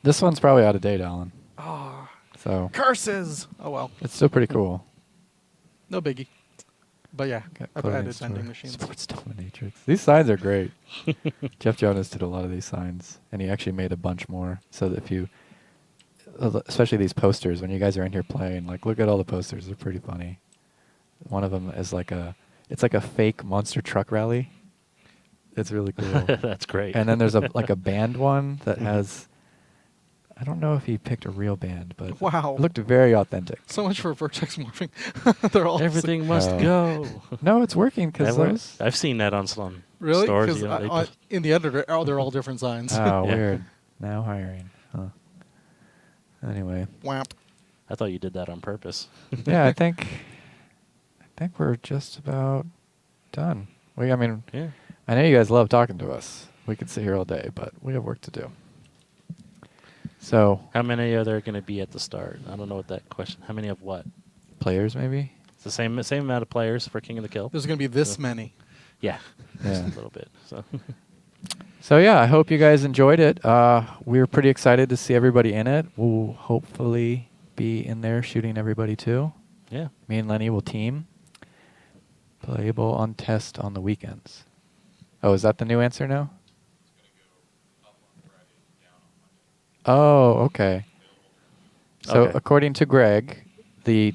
This one's probably out of date, Alan. Oh, So curses! Oh well, it's still pretty cool. no biggie. But yeah, Got I've clothing added store, vending machines. Sports dominatrix. These signs are great. Jeff Jonas did a lot of these signs, and he actually made a bunch more. So that if you, especially these posters, when you guys are in here playing, like look at all the posters. They're pretty funny. One of them is it's like a fake monster truck rally. It's really cool. That's great. And then there's like a band one that has, I don't know if he picked a real band, but Wow. it looked very authentic. So much for vertex morphing. They're all Everything must Oh. go. No, it's working because those. I've seen that on some really stores. because You know, they put- in the editor, they're all different signs. Oh, Yeah. weird. Now hiring. Huh. Anyway, Whap. I thought you did that on purpose. yeah, I think we're just about done. I mean, Yeah. I know you guys love talking to us. We could sit here all day, but we have work to do. So, How many are there going to be at the start? I don't know what that question. How many of what? players maybe? It's the same amount of players for King of the Kill. There's going to be this So- many. Yeah. Yeah. Just a little bit. So So yeah, I hope you guys enjoyed it. We were pretty excited to see everybody in it. We'll hopefully be in there shooting everybody too. yeah. Me and Lenny will team. Playable on test on the weekends. Oh, is that the new answer now? Oh, okay. So Okay. according to Greg, the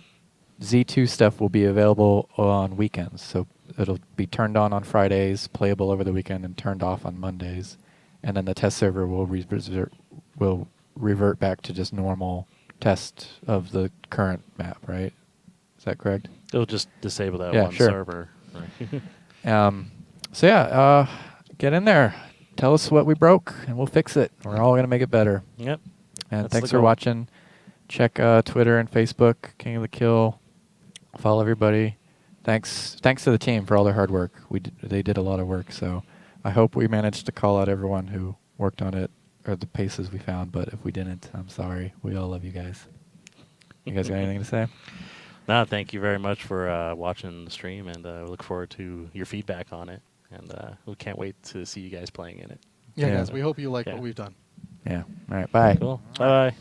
Z2 stuff will be available on weekends. So it'll be turned on Fridays, playable over the weekend, and turned off on Mondays. And then the test server will revert back to just normal test of the current map, right? Is that correct? It'll just disable that Yeah, one sure. server. Right. So yeah, get in there. Tell us what we broke, and we'll fix it. We're all gonna make it better. Yep. And That's thanks the for goal. watching. Check Twitter and Facebook, King of the Kill. Follow everybody. Thanks to the team for all their hard work. They did a lot of work. So I hope we managed to call out everyone who worked on it or the paces we found. But if we didn't, I'm sorry. We all love you guys. You guys got anything to say? No, thank you very much for watching the stream, and we look forward to your feedback on it. And we can't wait to see you guys playing in it. Yeah, Yeah. guys, we hope you like Yeah. what we've done. Yeah. All right. Bye. Cool. Bye-bye.